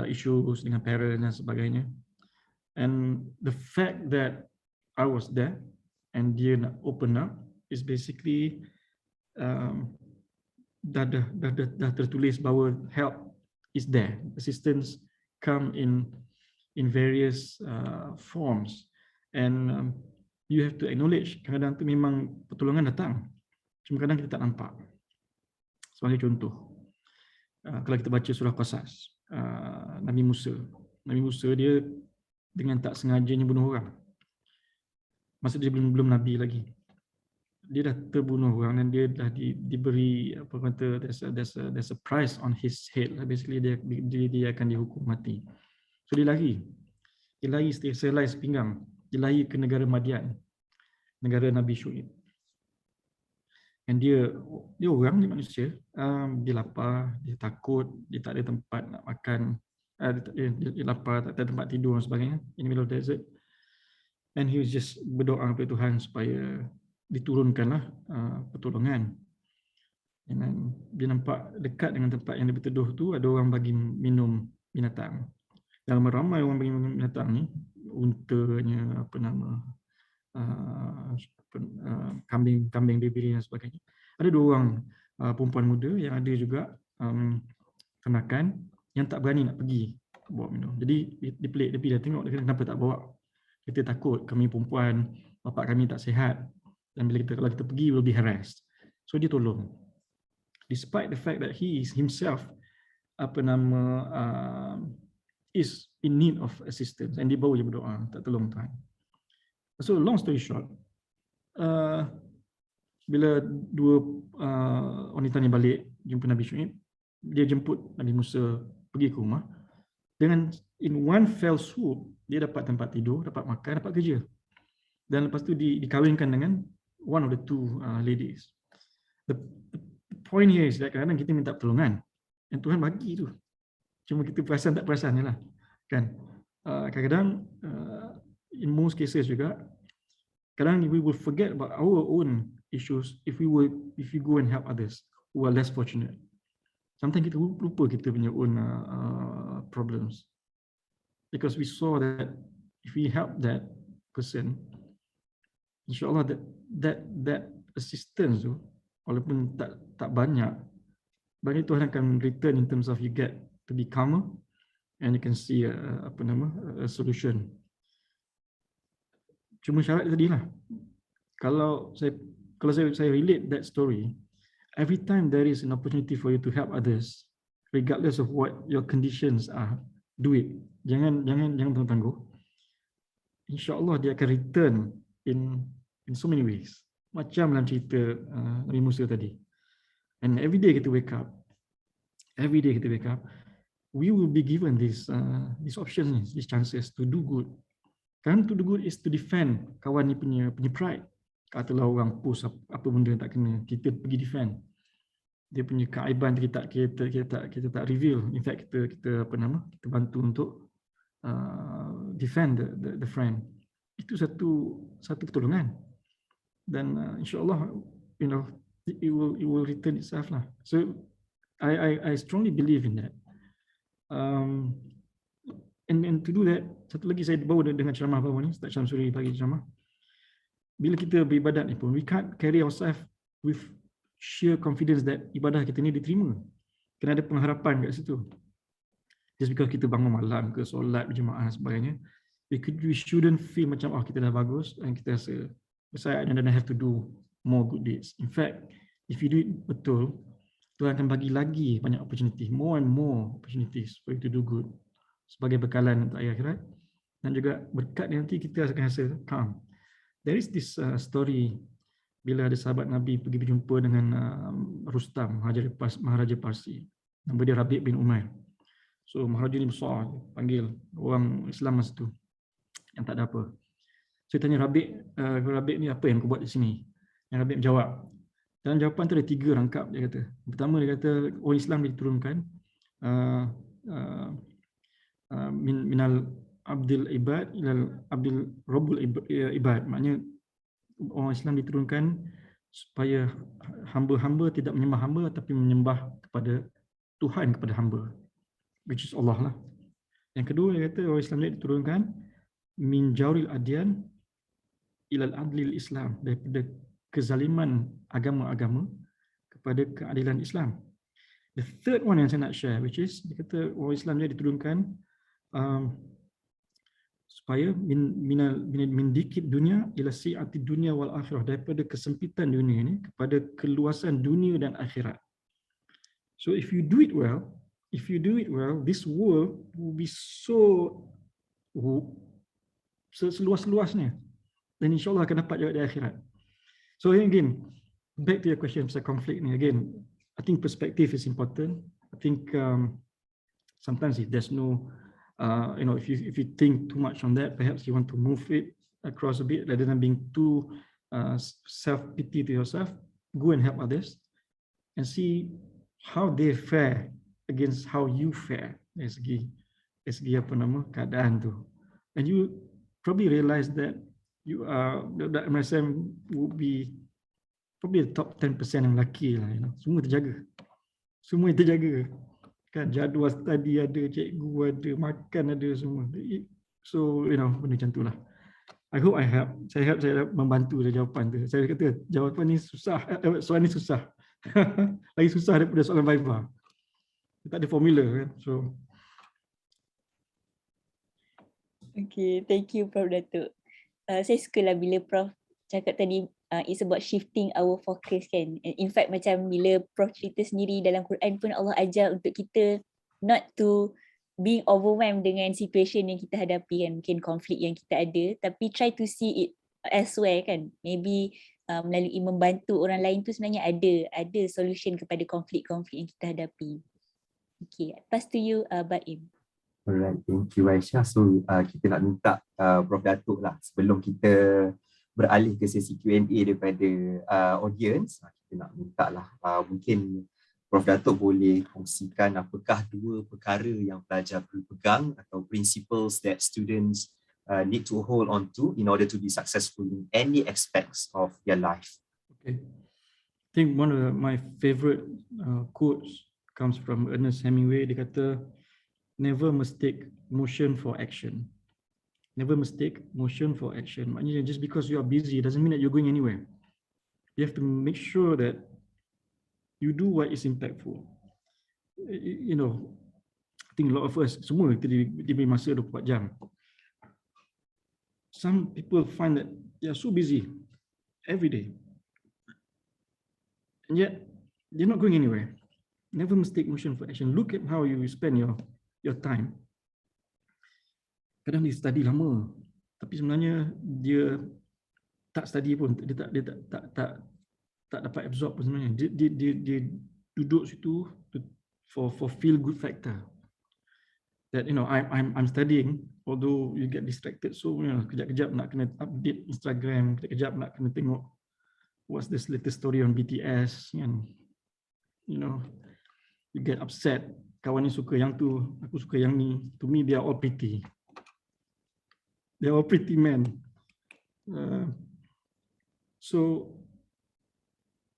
issues dengan parents dan sebagainya. And the fact that I was there and dia nak open up is basically dah tertulis bahawa help is there, assistance come in various forms, and you have to acknowledge kadang-kadang tu memang pertolongan datang, cuma kadang kita tak nampak. Sebagai contoh, kalau kita baca surah Qasas, Nabi Musa dia dengan tak sengajanya bunuh orang. Masa dia belum Nabi lagi, dia dah terbunuh orang dan dia dah diberi apa kata, there's a price on his head. Basically dia akan dihukum mati. So dia lari selai sepinggang, dia lari ke negara Madian, negara Nabi Syuaib. Dan dia orang, dia manusia, dia lapar, dia takut, dia tak ada tempat nak makan, dia lapar, tak ada tempat tidur dan sebagainya, in the middle of the desert. And he was just berdoa kepada Tuhan supaya diturunkanlah pertolongan. Dan dia nampak dekat dengan tempat yang dia berteduh tu ada orang bagi minum binatang. Dalam ramai orang bagi minum binatang ni, untanya, kambing bebiri dan sebagainya. Ada dua orang perempuan muda yang ada juga kenakan yang tak berani nak pergi bawa minum. Jadi dia pelik, dia tengok, dia kata kenapa tak bawa. Kita takut, kami perempuan, bapak kami tak sihat, dan kalau kita pergi will be harassed. So dia tolong. Despite the fact that he is himself is in need of assistance, and dia baru je berdoa, tak tolong Tuhan. So long story short, bila dua wanita ni balik jumpa Nabi Syuaib, dia jemput Nabi Musa pergi ke rumah, dengan in one fell swoop dia dapat tempat tidur, dapat makan, dapat kerja, dan lepas tu dikahwinkan dengan one of the two ladies. The point here is that kadang-kadang kita minta pertolongan dan Tuhan bagi tu, cuma kita perasan tak perasan je lah kan. Kadang-kadang in most cases juga, kadang we will forget about our own issues if we go and help others who are less fortunate. Sometimes kita lupa kita punya own problems, because we saw that if we help that person, insyaAllah that assistance tu, walaupun tak banyak, bagi Tuhan akan return in terms of you get to be calmer and you can see a solution. Cuma syarat tadi lah. Kalau saya relate that story, every time there is an opportunity for you to help others, regardless of what your conditions are, do it. Jangan tangguh. InsyaAllah dia akan return in so many ways. Macam dalam cerita Nabi Musa tadi. And every day kita wake up, we will be given these options, these chances to do good. Kan to do good is to defend kawan ni punya pride. Katalah orang post apa benda tak kena, kita pergi defend. Dia punya keaiban kita tak reveal. In fact kita bantu untuk defend the friend. Itu satu pertolongan. Dan insya-Allah it will return itself lah. So I strongly believe in that. And to do that, satu lagi saya bawa dengan ceramah bawah ni, Ustaz Syamsuri bagi ceramah. Bila kita beribadat ni pun, we can't carry ourselves with sheer confidence that ibadah kita ni diterima. Kena ada pengharapan kat situ. Just because kita bangun malam ke, solat berjemaah dan sebagainya, we shouldn't feel macam kita dah bagus dan kita rasa saya don't have to do more good deeds. In fact, if you do it betul, Tuhan akan bagi lagi banyak opportunity, more and more opportunities for you to do good sebagai bekalan untuk akhirat, dan juga berkat nanti kita akan rasa calm. There is this story bila ada sahabat Nabi pergi berjumpa dengan Rustam, Maharaja Parsi. Nama dia Rafiq bin Umair. So Maharaja ni besar, panggil orang Islam masa tu yang tak ada apa. So tanya Rafiq ni apa yang kau buat di sini? Yang Rafiq menjawab. Dalam jawapan tu ada 3 rangkap dia kata. Pertama dia kata orang Islam diturunkan minal abdil ibad ilal abdil rabbul ibad. Maknanya orang Islam diturunkan supaya hamba-hamba tidak menyembah hamba tapi menyembah kepada Tuhan, kepada hamba, which is Allah lah. Yang kedua dia kata orang Islam diturunkan min jauril adyan ilal adlil Islam, daripada kezaliman agama-agama kepada keadilan Islam. The third one yang saya nak share, which is dia kata orang Islam dia diturunkan supaya min dikit dunia ila si'ati dunia wal akhirah, daripada kesempitan dunia ini kepada keluasan dunia dan akhirat. So if you do it well, this world will be seluas-luasnya, dan insyaAllah akan dapat juga di akhirat. So again, back to your question pasal konflik ni, again, I think perspective is important. I think sometimes if there's no if you think too much on that, perhaps you want to move it across a bit rather than being too self-pity to yourself. Go and help others and see how they fare against how you fare dari segi keadaan tu. And you probably realize that that MRSM would be probably the top 10% yang lelaki lah, semua terjaga kan, jadual study ada, cikgu ada, makan ada, semua. So benda macam tu lah. I hope I help. Saya membantu dia jawapan tu. Saya kata jawapan ni susah, soalan ni susah. Lagi susah daripada soalan Viva. Tak ada formula kan. So
Okay, thank you Prof Dato. Saya suka lah bila Prof cakap tadi it's about shifting our focus kan. In fact macam bila Prof cerita sendiri dalam Quran pun Allah ajar untuk kita not to being overwhelmed dengan situation yang kita hadapi kan, mungkin konflik yang kita ada, tapi try to see it elsewhere kan. Maybe melalui membantu orang lain tu sebenarnya ada solution kepada konflik-konflik yang kita hadapi. Okay, pass to you Baim.
Alright, thank you Aisyah. So kita nak minta Prof Dato lah sebelum kita beralih ke sesi Q&A daripada audience, kita nak minta lah mungkin Prof Dato boleh kongsikan apakah 2 perkara yang pelajar perlu pegang atau principles that students need to hold on to in order to be successful in any aspects of their life.
Okay, I think one of my favorite quotes comes from Ernest Hemingway. Dia kata, never mistake motion for action. Never mistake motion for action. Maknanya just because you are busy doesn't mean that you're going anywhere. You have to make sure that you do what is impactful. I think a lot of us, semua kita diberi masa 24 jam. Some people find that they are so busy every day. And yet, they're not going anywhere. Never mistake motion for action. Look at how you spend your time. Kadang dia study lama, tapi sebenarnya dia tak study pun, dia tak dapat absorb pun sebenarnya. Dia duduk situ for feel good factor. That I'm studying, although you get distracted, so kejap-kejap nak kena update Instagram, kejap-kejap nak kena tengok what's this latest story on BTS, and you get upset. Kawan ni suka yang tu, aku suka yang ni. To me, they are all pretty. They are all pretty men. So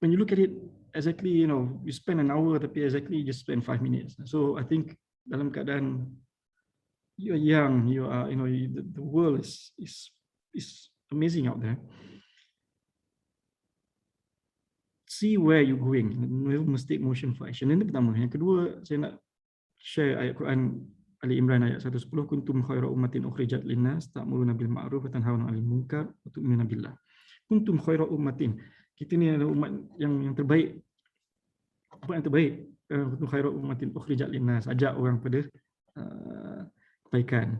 when you look at it, exactly, you spend an hour, tapi exactly you just spend 5 minutes. So I think dalam keadaan you are young, you are, the world is amazing out there. See where you're going. Never mistake motion for action. Ini pertama. Yang kedua, saya nak share ayat Quran Ali Imran ayat 110. Kuntum khaira ummatin ukhrijat linnas ta'muruna bil ma'ruf wa tanhauna 'anil munkar wa tu'minuna billah. Kuntum khaira ummatin. Kita ni adalah umat yang terbaik. Umat yang terbaik. Kuntum khaira ummatin ukhrijat linnas. Ajak orang pada kebaikan.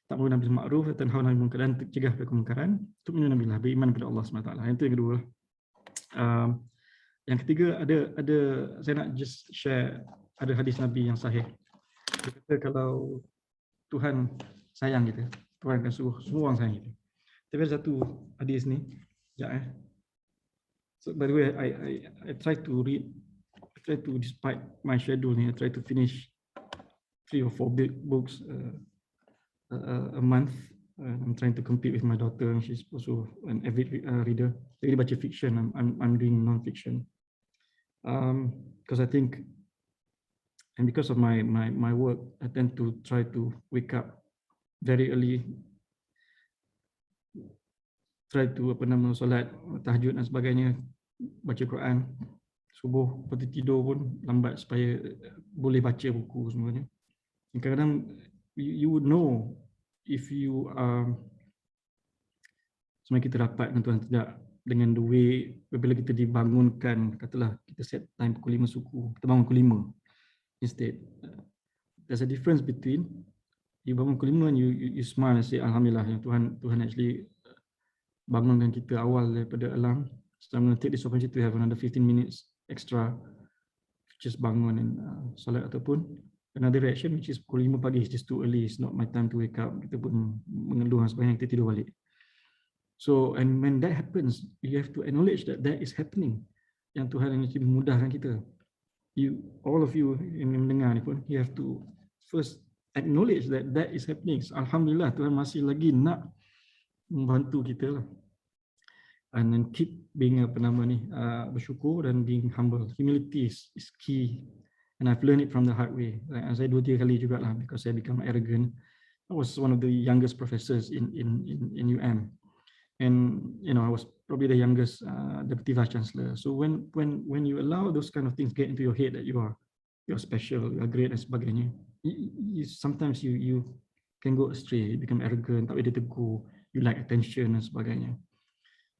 Ta'muruna bil ma'ruf wa tanhauna 'anil munkar, dan cegah daripada kemungkaran. Tu'minuna billah, beriman kepada Allah SWT. Itu yang kedua. Yang ketiga, ada saya nak just share, ada hadis Nabi yang sahih. Dia kata kalau Tuhan sayang kita, Tuhan akan suruh semua orang sayang kita. Tapi ada satu hadis ni, So by the way, I try to read, despite my schedule ni, I try to finish 3 or 4 big books a month. I'm trying to compete with my daughter, and she's also an avid reader. Jadi baca fiction, I'm doing non-fiction. Because I think, and because of my work, I tend to try to wake up very early, try to solat tahajud dan sebagainya, baca Quran, subuh, lepas tidur pun lambat supaya boleh baca buku semuanya. Kadang-kadang you would know if you sebenarnya kita rapat dengan Tuhan tidak, dengan the way bila kita dibangunkan, katalah kita set time pukul 5 suku, kita bangun pukul 5 instead. There's a difference between you bangun pukul 5 and you smile and say alhamdulillah, yang Tuhan actually bangunkan kita awal daripada alam. So I'm going to take this opportunity to have another 15 minutes extra, just bangun and solat, ataupun another reaction which is pukul 5 pagi is just too early, it's not my time to wake up, kita pun mengeluh dan sebagainya, kita tidur balik. So, and when that happens, you have to acknowledge that that is happening. Yang Tuhan yang memudahkan kita. All of you yang mendengar ni pun, you have to first acknowledge that that is happening. So, alhamdulillah, Tuhan masih lagi nak membantu kita lah. And then keep being bersyukur dan being humble. Humility is key. And I've learned it from the hard way. Saya 2-3 kali juga lah, because I become arrogant. I was one of the youngest professors in UM. And I was probably the youngest deputy vice chancellor. So when you allow those kind of things get into your head that you're special, you're great dan sebagainya, sometimes you can go astray, you become arrogant, tak boleh tegur, you like attention dan sebagainya.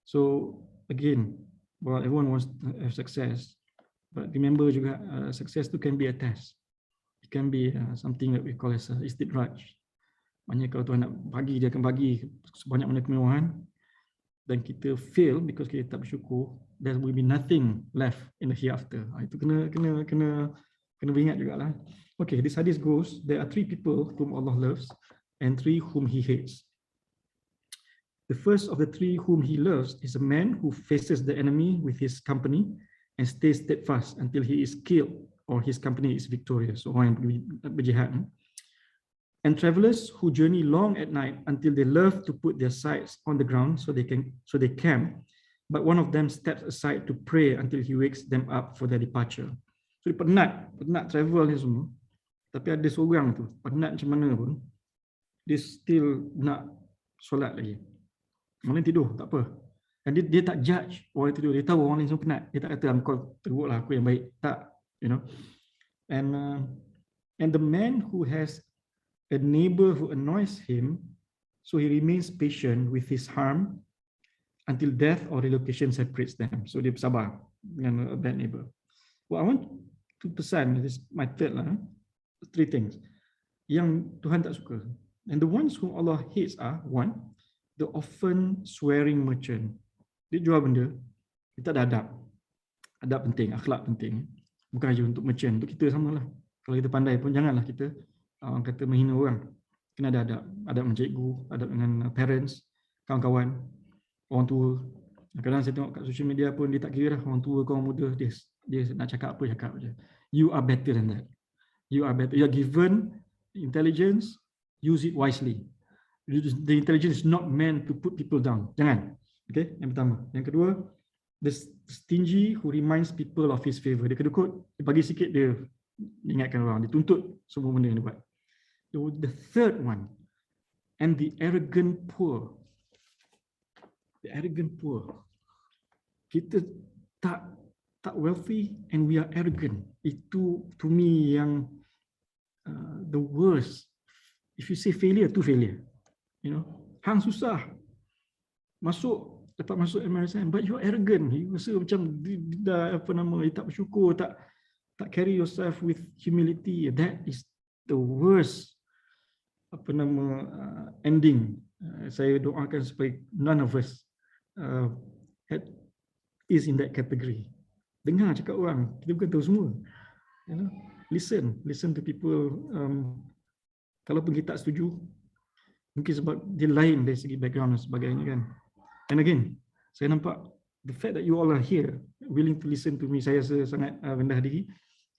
So again, while everyone wants to have success, but remember juga success tu can be a test. It can be something that we call as istidraj. Maknanya kalau Tuhan nak bagi, dia akan bagi sebanyak mana kemewahan, dan kita fail because kita tak bersyukur, there will be nothing left in the hereafter. Itu kena beringat jugalah. Okay, this hadith goes, there are 3 people whom Allah loves and 3 whom He hates. The first of the 3 whom He loves is a man who faces the enemy with his company and stays steadfast until he is killed or his company is victorious. Orang yang berjihad. And travelers who journey long at night until they love to put their sights on the ground so they camp, but one of them steps aside to pray until he wakes them up for their departure. So dia penat travel ni semua, tapi ada seorang tu penat macam mana pun, dia still nak solat lagi. Orang tidur tak apa, dan dia tak judge orang tidur, dia tahu orang lain semua penat, dia tak kata kau teruklah aku yang baik, tak, And And the man who has a neighbor who annoys him, so he remains patient with his harm until death or relocation separates them. So dia bersabar dengan a bad neighbor. What I want to pesan, this is my third lah, 3 things yang Tuhan tak suka. And the ones whom Allah hates are, 1, the often swearing merchant. Dia jual benda, dia tak ada adab. Adab penting, akhlak penting. Bukan hanya untuk merchant, untuk kita samalah. Kalau kita pandai pun janganlah kita orang kata menghina orang. Kena ada adab. Adab dengan cikgu, adab dengan parents, kawan-kawan, orang tua. Kadang-kadang saya tengok kat social media pun dia tak kira lah orang tua ke orang muda, dia nak cakap apa cakap je. You are better than that. You are better. You are given intelligence, use it wisely. The intelligence is not meant to put people down. Jangan. Okay, yang pertama. Yang kedua, the stingy who reminds people of his favor. Dia kedekut, dia bagi sikit, dia ingatkan orang, dia tuntut semua benda yang dia buat. The third one, and the arrogant poor. The arrogant poor. Kita tak wealthy and we are arrogant. Itu to me yang the worst. If you say failure, to failure. You know, hang susah. Dapat masuk MRSM, but you are arrogant. You rasa macam you tak bersyukur, tak carry yourself with humility. That is the worst ending. Saya doakan supaya none of us is in that category. Dengar cakap orang, kita bukan tahu semua. You know, listen to people. Kalaupun kita tak setuju, mungkin sebab dia lain dari segi background dan sebagainya kan. And again, saya nampak the fact that you all are here, willing to listen to me, saya sangat rendah diri.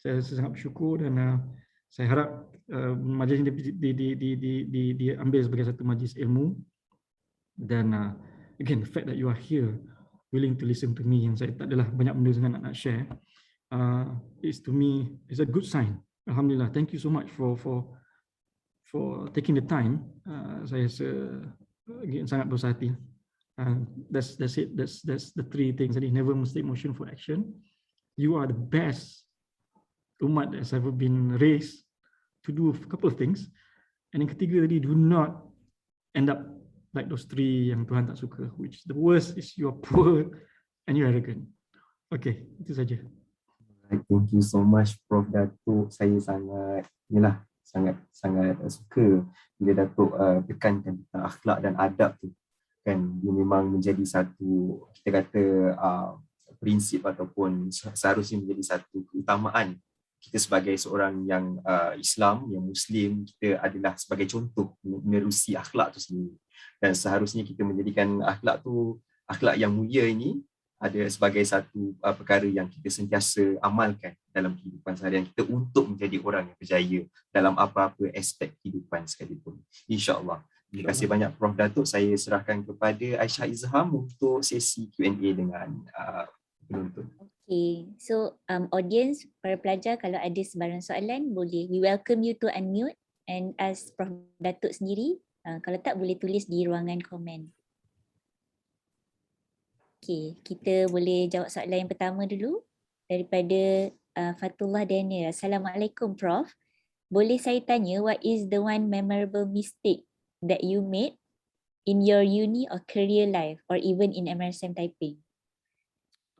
Saya sangat bersyukur dan saya harap majlis ini diambil sebagai satu majlis ilmu. Dan again, the fact that you are here, willing to listen to me, yang saya tak adalah banyak benda sangat nak share, is to me is a good sign. Alhamdulillah. Thank you so much for taking the time. Saya again sangat berusaha hati. That's it. That's the 3 things. Tadi, never mistake motion for action. You are the best umat that has ever been raised to do a couple of things. And yang ketiga tadi, do not end up like those 3 yang Tuhan tak suka. Which the worst is you are poor and you are arrogant. Okay, itu saja.
Thank you so much, Prof. Dato. Saya sangat suka bila Dato tekankan tentang akhlak dan adab tu. Kan dia memang menjadi satu, kita kata prinsip ataupun seharusnya menjadi satu keutamaan kita sebagai seorang yang Islam, yang Muslim. Kita adalah sebagai contoh menerusi akhlak tu sendiri, dan seharusnya kita menjadikan akhlak tu, akhlak yang mulia ini ada sebagai satu perkara yang kita sentiasa amalkan dalam kehidupan seharian kita untuk menjadi orang yang berjaya dalam apa-apa aspek kehidupan sekalipun, insya-Allah. Terima kasih banyak Prof. Dato. Saya serahkan kepada Aisyah Izham untuk sesi Q&A dengan penonton.
Okay, so audience, para pelajar, kalau ada sebarang soalan boleh, we welcome you to unmute and ask Prof. Dato sendiri. Kalau tak, boleh tulis di ruangan komen. Okay, kita boleh jawab soalan yang pertama dulu daripada Fatullah Daniel. Assalamualaikum Prof. Boleh saya tanya, what is the one memorable mistake that you made in your uni or career life or even in MRSM Taiping?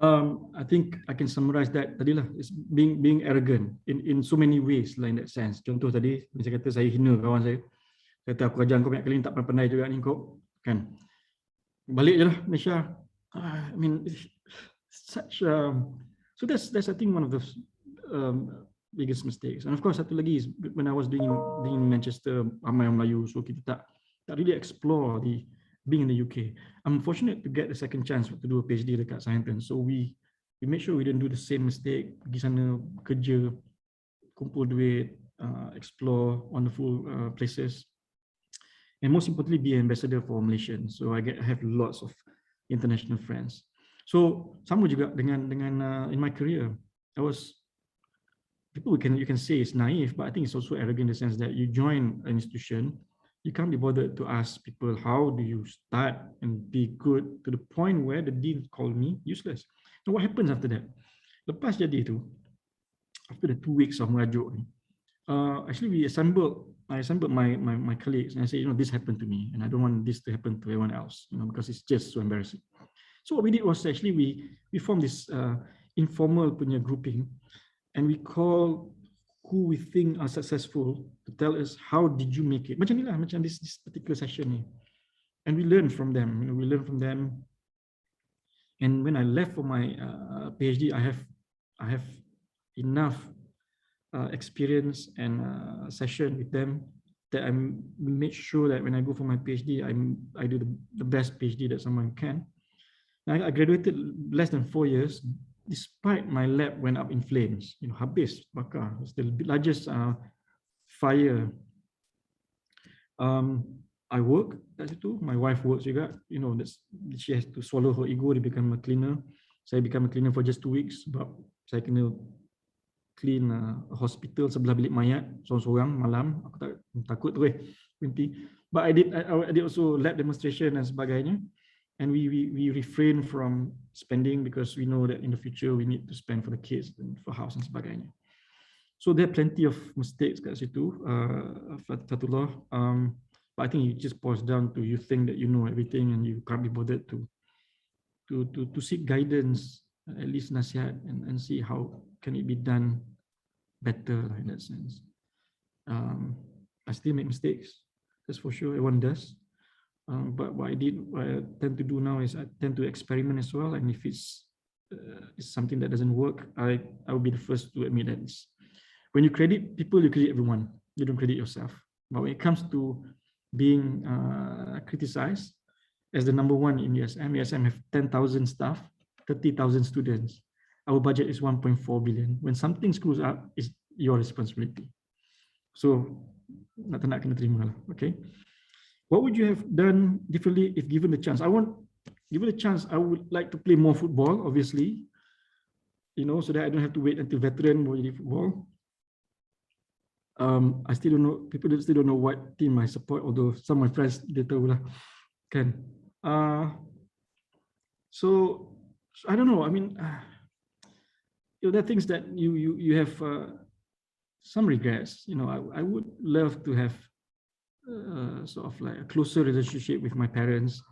I think I can summarize that tadilah. It's being arrogant in so many ways lah in that sense. Contoh tadi, saya kata saya hina kawan saya. Kata aku ajar kau banyak kali, tak pandai juga ni kau. Kan? Balik je lah Malaysia. I mean, such so that's I think one of the biggest mistakes. And of course satu lagi is when I was doing Manchester, ramai orang Melayu, so kita tak really explore the being in the UK. I'm fortunate to get the second chance to do a PhD dekat Sains, so we make sure we didn't do the same mistake. Pergi sana kerja, kumpul duit, explore wonderful places, and most importantly be an ambassador for Malaysians. So I have lots of international friends. So sama juga dengan in my career, I was, people you can say it's naive, but I think it's also arrogant in the sense that you join an institution, you can't be bothered to ask people how do you start and be good, to the point where the dean called me useless. So what happens after that? Lepas jadi itu, after the 2 weeks of merajuk ni, Actually, I assembled my colleagues and I said, this happened to me and I don't want this to happen to everyone else, because it's just so embarrassing. So what we did was actually we formed this informal punya grouping, and we call who we think are successful to tell us how did you make it. Macam ni lah, macam this particular session ni. And we learn from them. We learn from them. And when I left for my PhD, I have enough experience and session with them that I made sure that when I go for my PhD, I do the best PhD that someone can. I graduated less than 4 years, despite my lab went up in flames. Habis bakar. It's the largest fire. I work kat situ. My wife works juga. She has to swallow her ego to become a cleaner. Saya become a cleaner for just 2 weeks sebab saya kena clean a hospital sebelah bilik mayat seorang-seorang malam. Aku takut tu berhenti. But I did also lab demonstration dan sebagainya. And we refrain from spending because we know that in the future we need to spend for the kids and for house dan sebagainya. So there are plenty of mistakes kat situ, Fatullah. But I think you just pause down to you think that you know everything and you can't be bothered to seek guidance, at least nasihat, and see how can it be done better in that sense. I still make mistakes, that's for sure. Everyone does. But what I tend to do now is I tend to experiment as well. And if it's something that doesn't work, I will be the first to admit that. When you credit people, you credit everyone. You don't credit yourself. But when it comes to being criticized as the #1 in USM have 10,000 staff, 30,000 students. Our budget is 1.4 billion. When something screws up, it's your responsibility. So, nak kena terima lah, okay? What would you have done differently if given the chance? Given the chance, I would like to play more football, obviously, so that I don't have to wait until veteran for football. I still don't know, people still don't know what team I support, although some of my friends, they tahu lah, kan. So I don't know, I mean, there are things that you have some regrets, I would love to have sort of like a closer relationship with my parents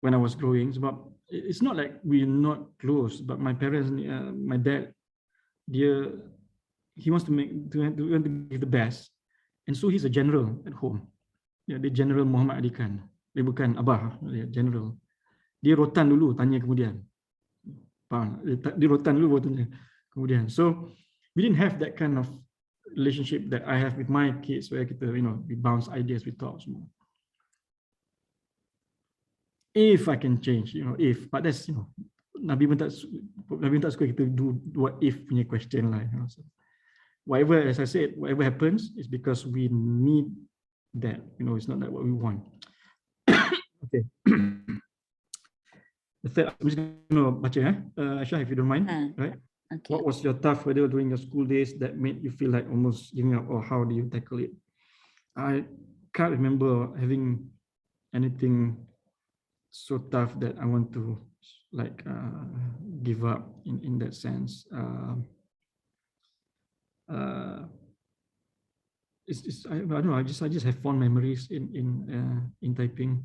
when I was growing. But it's not like we're not close, but my parents, my dad, he wants to give the best, and so he's a general at home. The General Mahamd Adikan. Dia bukan abah, dia general. Dia rotan dulu, tanya kemudian. Faham? Dia rotan dulu baru tanya kemudian. So we didn't have that kind of relationship that I have with my kids, where kita, we bounce ideas, we talk semua. If I can change, but that's, Nabi pun tak suka kita do what if punya question lah. So, whatever, as I said, whatever happens is because we need that. It's not like what we want. Okay. The third, I'm just going to baca, Aisha, if you don't mind, right? Okay. What was your tough hurdle during your school days that made you feel like almost giving up, or how do you tackle it? I can't remember having anything so tough that I want to give up in that sense. I don't know. I just have fond memories in Taiping,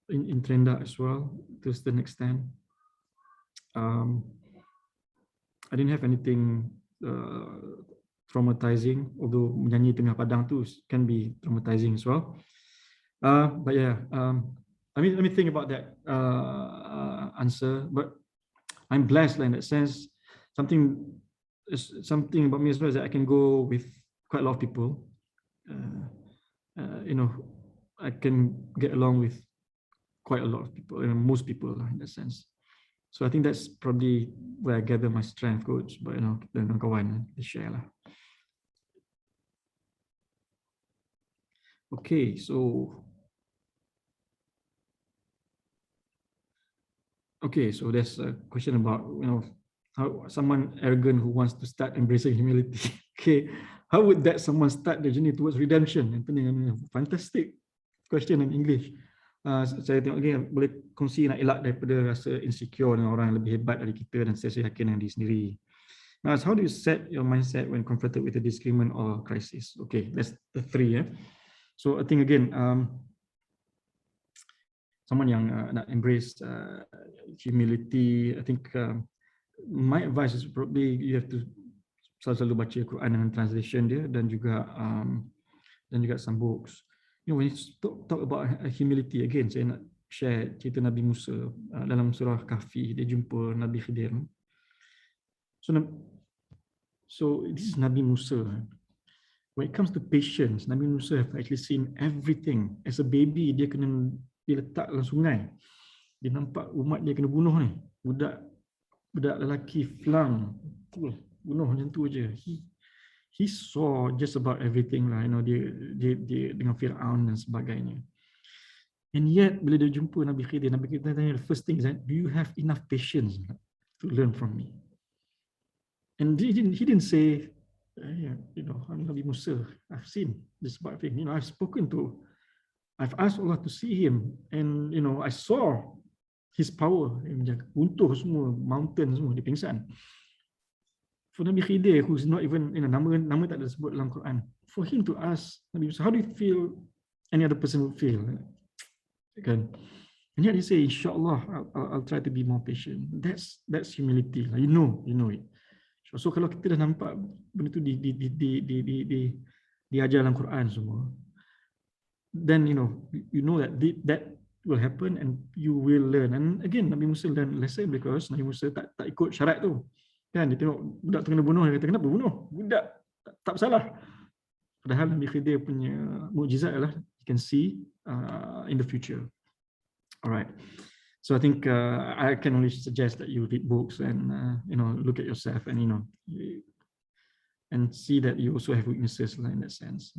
in Trenda as well to a certain extent. I didn't have anything traumatizing, although menyanyi tengah padang tu can be traumatizing as well. But yeah, let me think about that answer. But I'm blessed in that sense. Something about me as well is that I can go with quite a lot of people. I can get along with quite a lot of people, most people in that sense. So I think that's probably where I gather my strength, coach. But kita kawan, share lah. Okay, so there's a question about how someone arrogant who wants to start embracing humility. Okay, how would that someone start the journey towards redemption? Fantastic question in English. Saya tengok lagi boleh kongsi nak elak daripada rasa insecure dengan orang yang lebih hebat dari kita dan saya yakin dengan diri sendiri. Now, how do you set your mindset when confronted with a disagreement or crisis? Okay, that's the three. Yeah. So I think again, someone yang nak embrace humility, I think my advice is probably you have to selalu baca Quran dengan translation dia dan juga some books. You know, when you talk about humility again, saya nak share cerita Nabi Musa dalam surah Kahfi. Dia jumpa Nabi Khidir. So this is Nabi Musa. When it comes to patience, Nabi Musa have actually seen everything. As a baby, dia letak dalam sungai. Dia nampak umat dia kena bunuh ni. Budak lelaki flang, bunuh macam tu je. He saw just about everything lah, you know, dia dengan Fir'aun dan sebagainya. And yet bila dia jumpa Nabi Khidir tanya, the first thing is that, do you have enough patience to learn from me? And he didn't say, you know, I'm Nabi Musa, I've seen this about him, you know, I've asked Allah to see him, and you know, I saw his power, runtuh semua, mountain semua, dia pingsan. For Nabi Khidir, who's not even, you know, nama tak ada sebut dalam Quran, for him to ask Nabi Musa, how do you feel any other person would feel? Kan? And yet he say, insyaAllah, I'll try to be more patient. That's humility. You know it. So kalau kita dah nampak benda tu diajar dalam Quran semua, then you know that will happen and you will learn. And again, Nabi Musa learn lesson because Nabi Musa tak ikut syarat tu. Kan dia tengok budak tu kena bunuh, dia kata kenapa bunuh? Budak tak bersalah. Padahal Nabi Khidir punya mukjizat adalah you can see in the future. Alright. So I think I can only suggest that you read books and you know, look at yourself and you know, and see that you also have weaknesses lah in that sense.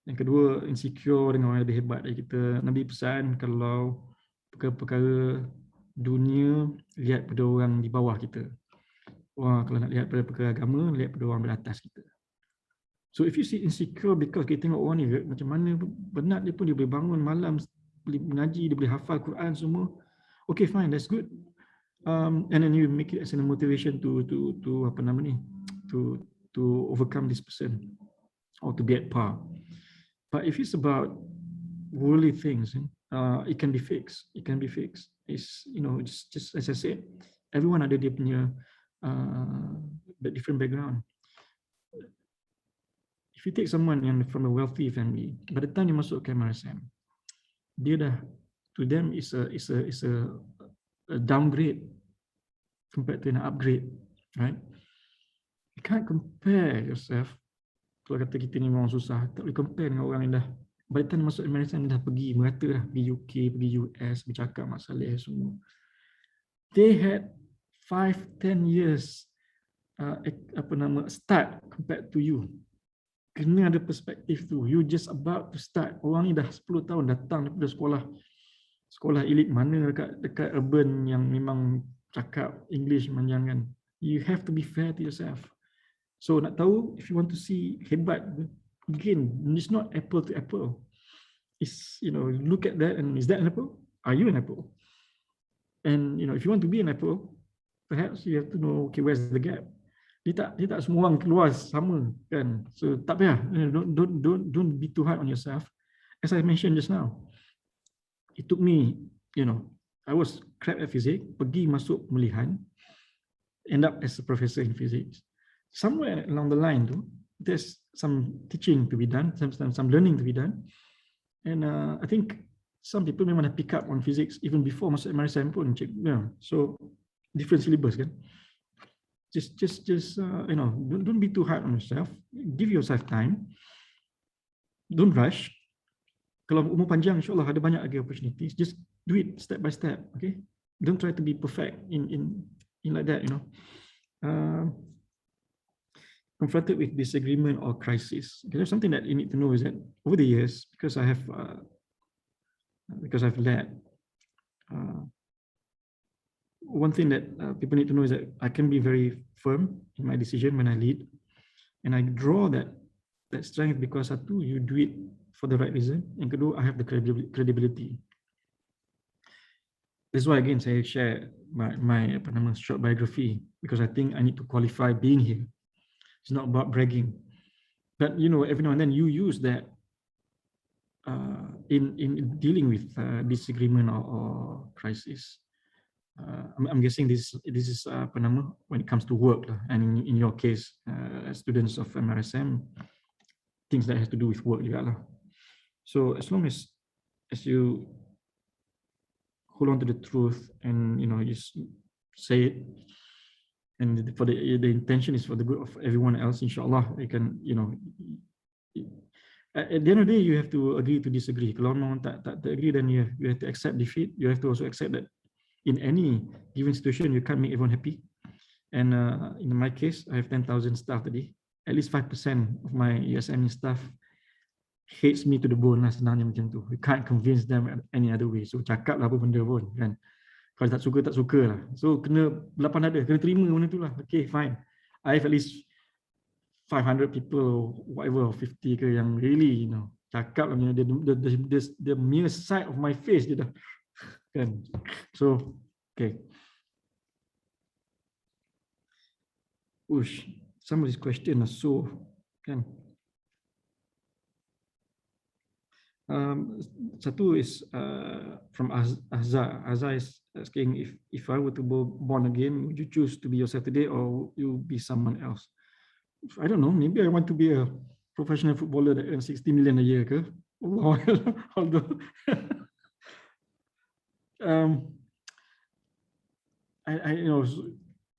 Yang kedua, insecure dengan orang yang lebih hebat dari kita. Nabi pesan kalau perkara-perkara dunia, lihat pada orang di bawah kita. Wah, kalau nak lihat pada perkara agama, lihat pada orang beratas kita. So if you see insecure because kita tengok orang ni macam mana penat dia pun, dia boleh bangun malam, boleh mengaji, dia boleh hafal Quran semua. Okay, fine, that's good. And then you make it as a motivation to apa nama ni, to overcome this person or to be at par. But if it's about worldly things, it can be fixed. It can be fixed. It's, you know, just as I said, everyone ada dia punya different background. If you take someone from a wealthy family, by the time dia masuk ke MRSM, dia dah, to them is a downgrade compared to an upgrade, right? You can't compare yourself. Kalau kata kita ni memang susah, tak boleh compare dengan orang yang dah, by the time masuk MRSM dah pergi merata dah, pergi UK, pergi US, bercakap masalah semua. They had 5-10 years start compared to you. Kena ada perspektif tu. You just about to start. Orang ni dah 10 tahun datang daripada sekolah elit mana dekat urban yang memang cakap English manjangan. You have to be fair to yourself. So nak tahu, if you want to see hebat, again, it's not apple to apple. It's, you know, look at that and is that an apple? Are you an apple? And you know, if you want to be an apple, perhaps you have to know, okay, where's the gap? Dia tak semua orang keluar sama kan. So tak payah, don't be too hard on yourself. As I mentioned just now, it took me, you know, I was crap at physics, pergi masuk pemilihan, end up as a professor in physics. Somewhere along the line tu, there's some teaching to be done, some learning to be done. And I think some people memang dah pick up on physics even before masuk MRSM pun, yeah. So different syllabus kan. Just you know, don't be too hard on yourself. Give yourself time. Don't rush. Kalau umur panjang, insyaAllah ada banyak lagi opportunities. Just do it step by step. Okay. Don't try to be perfect in like that. You know. Confronted with disagreement or crisis. There's something that you need to know is that over the years, because I've led. One thing that people need to know is that I can be very firm in my decision when I lead, and I draw that strength because satu, you do it for the right reason, and kedua, I have the credibility. That's why again saya share my short biography, because I think I need to qualify being here. It's not about bragging, but you know, every now and then you use that in dealing with disagreement or crisis. I'm guessing this is when it comes to work, and in your case, students of MRSM, things that has to do with work juga lah. So as long as you hold on to the truth, and you know, you say it, and for the intention is for the good of everyone else, inshallah, you can, you know, at the end of the day, you have to agree to disagree. Kalau orang tak agree, then you have to accept defeat. You have to also accept that in any given situation, you can't make everyone happy. And in my case, I have 10,000 staff today. At least 5% of my USM staff hates me to the bone lah, senangnya macam tu. You can't convince them any other way. So cakap lah apa benda pun kan. Kalau tak suka lah. So kena lapang dada, kena terima benda tu lah. Okay, fine. I have at least 500 people, whatever, 50 ke yang really, you know, cakap lah, the mere sight of my face je dah kan. So okay. Ush, some of these questions are so kan. Satu is from Azza. Azza is asking if I were to be born again, would you choose to be yourself today or you be someone else? I don't know. Maybe I want to be a professional footballer that earns 60 million a year. Ke? Although, I you know,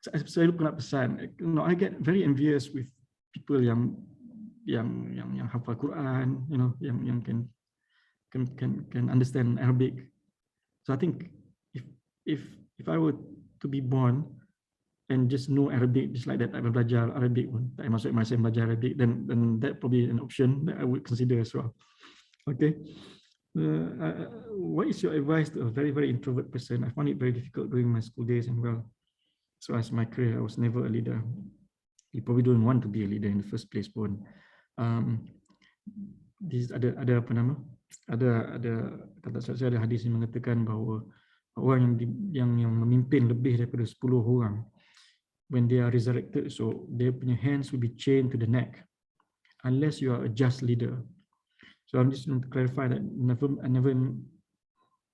saya pernah pesan. You know, I get very envious with people yang hafal Quran. You know, yang can understand Arabic. So I think if I were to be born and just know Arabic just like that, I belajar Arabic pun, tak masuk MRSM belajar Arabic, then that probably an option that I would consider as well. Okay. What is your advice to a very, very introvert person? I found it very difficult during my school days, and well, so as my career, I was never a leader. You probably don't want to be a leader in the first place pun. This ada apa nama? Ada kata saya ada hadis yang mengatakan bahawa orang yang memimpin lebih daripada 10 orang, when they are resurrected, so their punya hands will be chained to the neck unless you are a just leader. So I'm just going to clarify that I never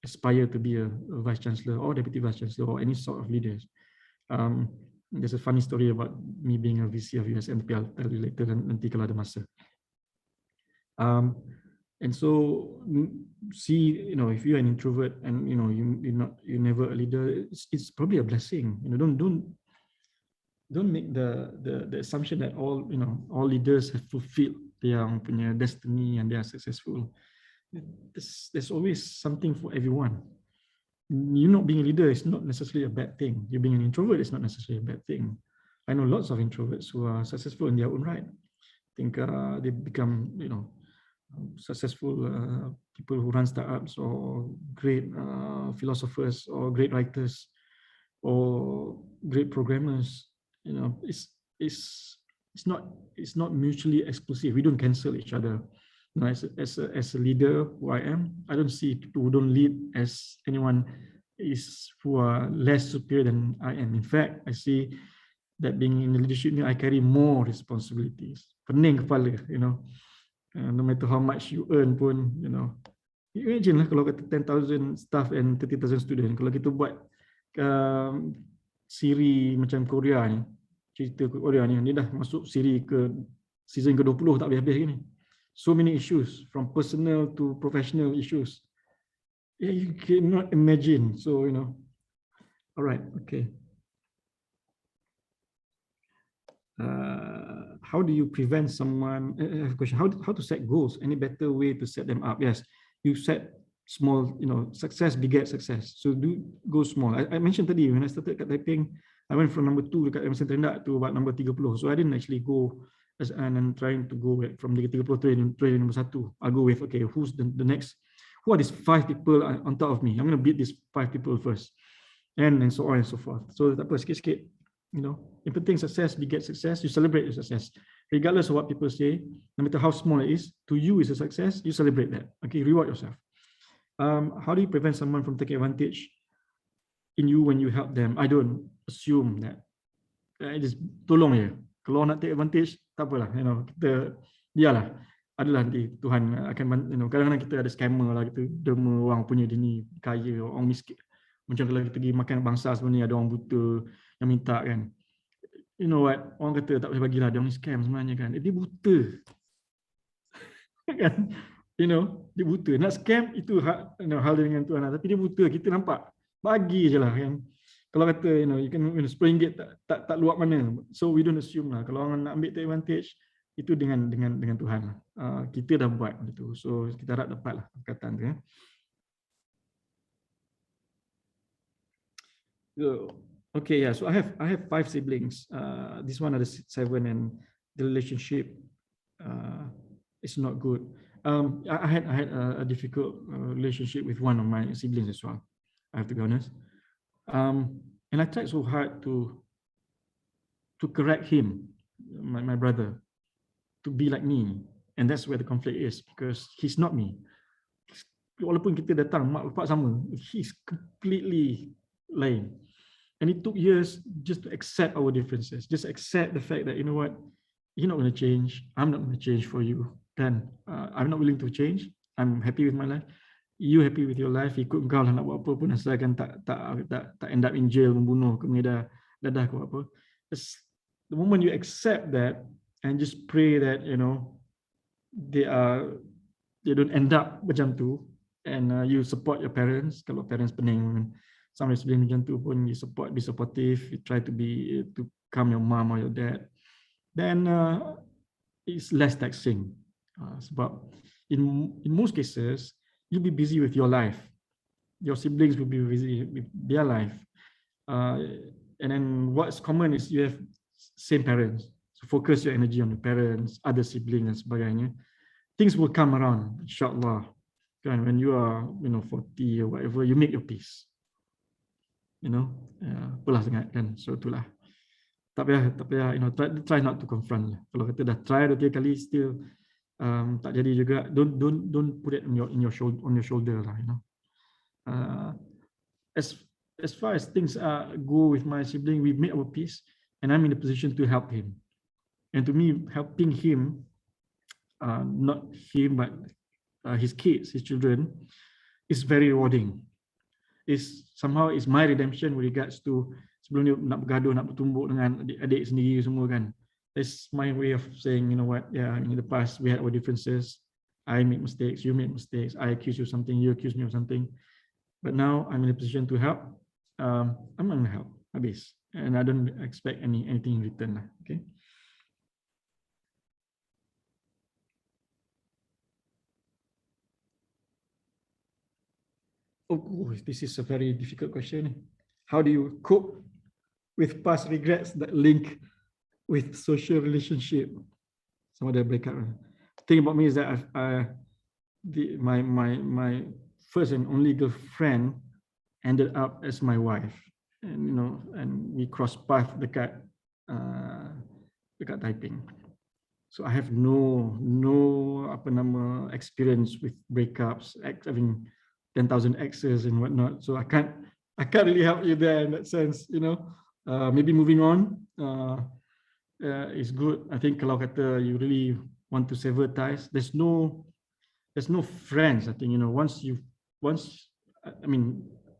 aspire to be a vice chancellor or deputy vice chancellor or any sort of leaders. There's a funny story about me being a VC of USM, tapi I'll tell you later nanti kalau ada masa. And so see, you know, if you're an introvert and you know you're never a leader, it's probably a blessing. You know, don't make the assumption that all leaders have fulfilled their punya destiny and they are successful. There's always something for everyone. You not being a leader is not necessarily a bad thing. You being an introvert is not necessarily a bad thing. I know lots of introverts who are successful in their own right. I think they become, you know, successful people who run startups or great philosophers or great writers or great programmers. You know, it's not mutually exclusive. We don't cancel each other. You know, as a leader who I am, I don't see people who don't lead as anyone who are less superior than I am. In fact, I see that being in the leadership, I carry more responsibilities. Pening kepala, you know. No matter how much you earn pun, you know. You imagine lah kalau kata 10,000 staff and 30,000 student, kalau kita buat siri macam Korea ni, cerita Korea ni, dia dah masuk siri ke season ke-20 tak habis-habis gini. So many issues, from personal to professional issues. Yeah, you cannot imagine. So, you know, all right, okay. How do you prevent someone? I have a question. How to set goals? Any better way to set them up? Yes, you set small. You know, success begets success. So do go small. I mentioned tadi when I started at Taiping, I went from number 2 dekat MRSM Terendak to about number 30. So I didn't actually go and I'm trying to go from the 30 to number 1. I'll go with, okay, who's the next? Who are these 5 people on top of me? I'm going to beat these 5 people first, and so on and so forth. So tak apa, sikit-sikit. You know, if you think success begets success, you celebrate your success, regardless of what people say. No matter how small it is, to you is a success. You celebrate that. Okay, reward yourself. How do you prevent someone from taking advantage in you when you help them. I don't assume that. I just tolong je. Kalau nak take advantage, tak apalah. Kita biarlah. Adalah nanti Tuhan akan, kadang-kadang kita ada scammer lah, kita derma orang punya dia ni kaya, orang miskin. Macam kalau kita pergi makan bangsa sebenarnya ada orang buta yang minta kan. You know what? Orang kata tak boleh bagilah, dia orang ni scam sebenarnya kan. Dia buta. Kan? Dia buta. Nak scam itu hal dia dengan Tuhan lah. Tapi dia buta, kita nampak. Bagi je lah kan. Kalau kata, you can RM10 tak luap mana. So we don't assume lah. Kalau orang nak ambil take advantage, itu dengan Tuhan lah. Kita dah buat gitu. So kita harap dapat lah perkataan tu. Okay, yeah. So I have 5 siblings. This one are the 7, and the relationship is not good. I had a difficult relationship with one of my siblings as well. I have to be honest. And I tried so hard to correct him, my brother, to be like me. And that's where the conflict is, because he's not me. Walaupun kita datang, mak bapak sama, he's completely lain. And it took years just to accept our differences, just accept the fact that, you know what, you're not going to change, I'm not going to change for you. Then I'm not willing to change. I'm happy with my life. You happy with your life, ikut kau lah nak buat apa pun, asalkan tak end up in jail, membunuh, kemudian dadah ke apa. The moment you accept that and just pray that, they don't end up macam tu, and you support your parents. Kalau parents pening sampai sebelum macam tu pun, you support, be supportive, you try to calm your mom or your dad, then it's less taxing. Sebab in most cases you'll be busy with your life, your siblings will be busy with their life, and then what's common is you have same parents. So focus your energy on your parents, other siblings dan sebagainya. Things will come around, insyaAllah. Kan, when you are 40 or whatever, you make your peace. Apalah sangat kan. So itulah. Tak payah, try not to confront lah. Kalau kata dah try 2-3 kali still tak jadi juga, don't put it on your shoulder lah, As far as things go with my sibling, we've made our peace, and I'm in a position to help him. And to me, helping him, not him but his kids, his children, is very rewarding. Somehow it's my redemption with regards to sebelum dia nak bergaduh, nak bertumbuk dengan adik-adik sendiri semua kan. That's my way of saying, you know what, yeah, in the past we had our differences. I make mistakes, you make mistakes. I accuse you of something, you accuse me of something. But now I'm in a position to help. I'm going to help, habis. And I don't expect anything in return lah. Okay. Oh, this is a very difficult question. How do you cope with past regrets that link with social relationship? Some of the breakup. The thing about me is that my first and only girlfriend ended up as my wife, and and we crossed path dekat Taiping. So I have no experience with breakups, having 10,000 exes and whatnot. So I can't really help you there in that sense. Maybe moving on is good. I think kalau kata you really want to sever ties, there's no friends. I think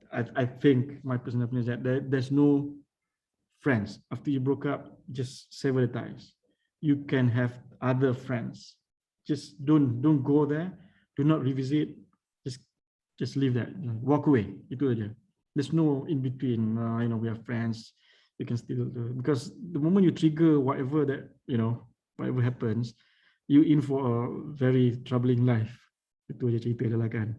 I think my personal opinion is that there's no friends after you broke up. Just sever the ties. You can have other friends. Just don't go there. Do not revisit. Just leave that. Walk away. Itu aja. There's no in between. We are friends. You can still do, because the moment you trigger whatever that whatever happens, you in for a very troubling life. Itu aja cerita dia lah kan.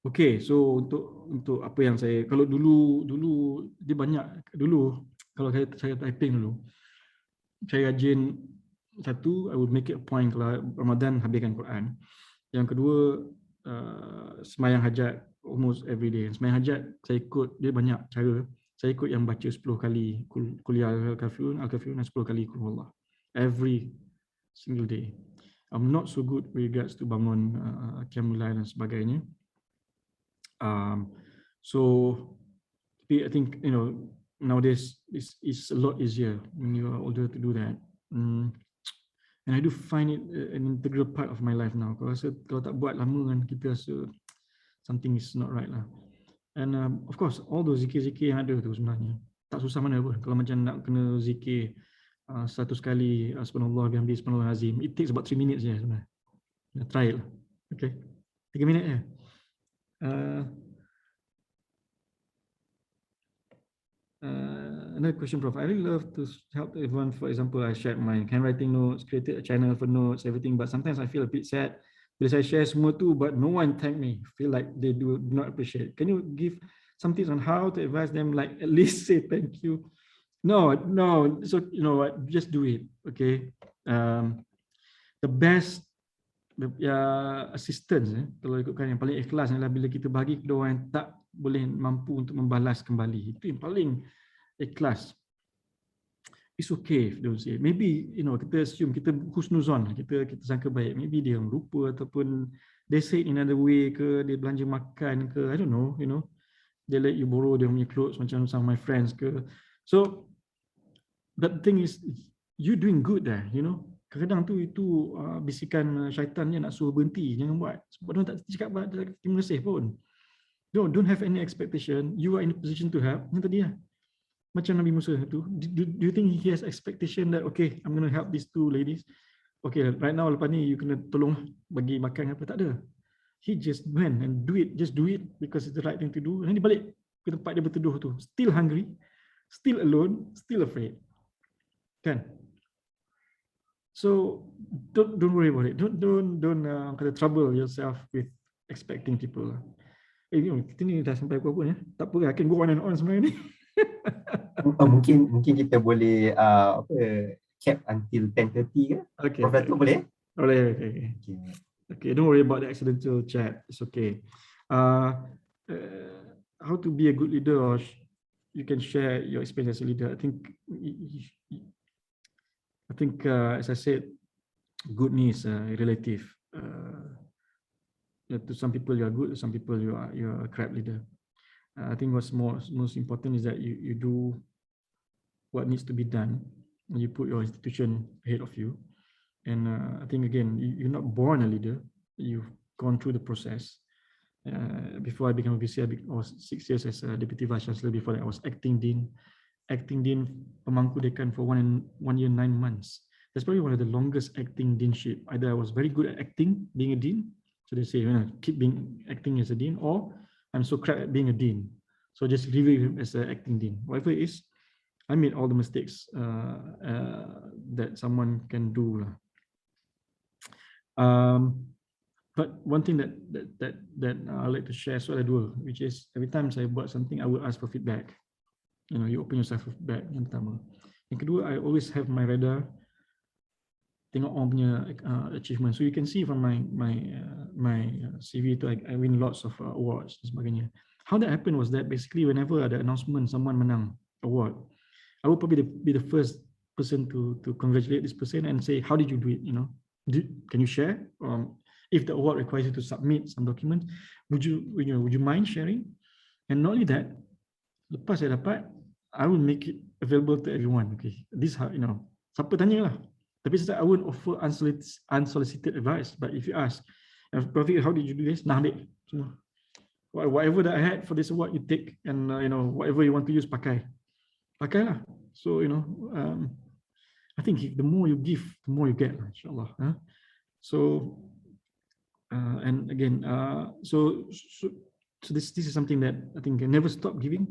Okay, so untuk apa yang saya, kalau dulu dia banyak dulu, kalau saya typing dulu, saya rajin satu, I would make it a point kalau Ramadan habiskan Quran. Yang kedua, sembahyang hajat almost every day. Sembahyang hajat saya ikut, dia banyak cara. Saya ikut yang baca 10 kali kuliah al-kafirun dan 10 kali qul huwallah every single day. I'm not so good with regards to bangun qiyamul lail dan sebagainya. So I think, you know, nowadays it's a lot easier when you are older to do that. And I do find it an integral part of my life now. Kalau tak buat lama kan, kita rasa something is not right lah. And of course, all those zikir-zikir yang ada tu sebenarnya tak susah mana pun. Kalau macam nak kena zikir 100 kali subhanallah bihamdi subhanallah azim, it takes about 3 minutes je sebenarnya. Try it lah. Okay, 3 minit je. Another question, Prof. I really love to help everyone. For example, I shared my handwriting notes, created a channel for notes, everything. But sometimes I feel a bit sad because I share semua tu, but no one thank me. Feel like they do not appreciate. Can you give some tips on how to advise them? Like at least say thank you. No. So you know what? Just do it. Okay. The best assistance, kalau ikutkan yang paling ikhlas adalah bila kita bagi kepada orang yang tak boleh mampu untuk membalas kembali. Itu yang paling ikhlas. It's okay if they don't say. Maybe, you know, kita assume, kita husnuzon, kita sangka baik. Maybe dia lupa ataupun they say it in another way ke, dia belanja makan ke, I don't know, you know. They let you borrow dia punya clothes macam some of my friends ke. So, but the thing is, you doing good there, you know. Kadang-kadang tu itu bisikan syaitan yang nak suruh berhenti, jangan buat. Sebab dia tak cakap terima kasih pun. Don't have any expectation. You are in a position to help. Yang tadi lah. Macam Nabi Musa tu. Do you think he has expectation that, okay, I'm going to help these 2 ladies. Okay, right now lepas ni you kena tolong bagi makan apa. Tak ada. He just went and do it. Just do it because it's the right thing to do. And then dia balik ke tempat dia berteduh tu. Still hungry. Still alone. Still afraid. Kan? So don't worry about it. Don't trouble yourself with expecting people. Kita ni dah sampai apa ya? Tak apa, I can go on and on sebenarnya ni.
Mungkin kita boleh cap until 10:30 ke?
Okay.
Prof Dato boleh?
Boleh. Okay. Don't worry about the accidental chat. It's okay. How to be a good leader, or you can share your experience as a leader. I think as I said, goodness relative. To some people you are good, to some people you are a crap leader. I think what's most important is that you do what needs to be done, and you put your institution ahead of you. And I think again, you're not born a leader. You've gone through the process. Before I became a VC, I was 6 years as a deputy vice chancellor. Before that, I was acting dean pemangku dekan for 1 year 9 months. That's probably one of the longest acting deanship. Either I was very good at acting, being a dean. So they say, keep acting as a dean, or I'm so crap at being a dean. So just leave him as an acting dean. Whatever it is, I made all the mistakes that someone can do. But one thing that I like to share, so I do, which is every time I buat something, I will ask for feedback. You know, you open yourself for feedback. Yang pertama. Yang kedua, I always have my radar. Tengok orang punya achievement. So you can see from my CV tu, I win lots of awards dan sebagainya. How that happened was that basically whenever ada announcement someone menang award, I would probably be the first person to congratulate this person and say, how did you do it? You know, can you share? If the award requires you to submit some documents, would you mind sharing? And not only that, lepas saya dapat, I will make it available to everyone. Okay, this how, you know, siapa tanya lah. Tapi I wouldn't offer unsolicited advice. But if you ask, Rafiq, how did you do this? Nah, ambil semua. Whatever that I had for this award, you take, and you know, whatever you want to use, pakai lah. So you know, I think the more you give, the more you get, inshallah. So and again, so this is something that I think can never stop giving.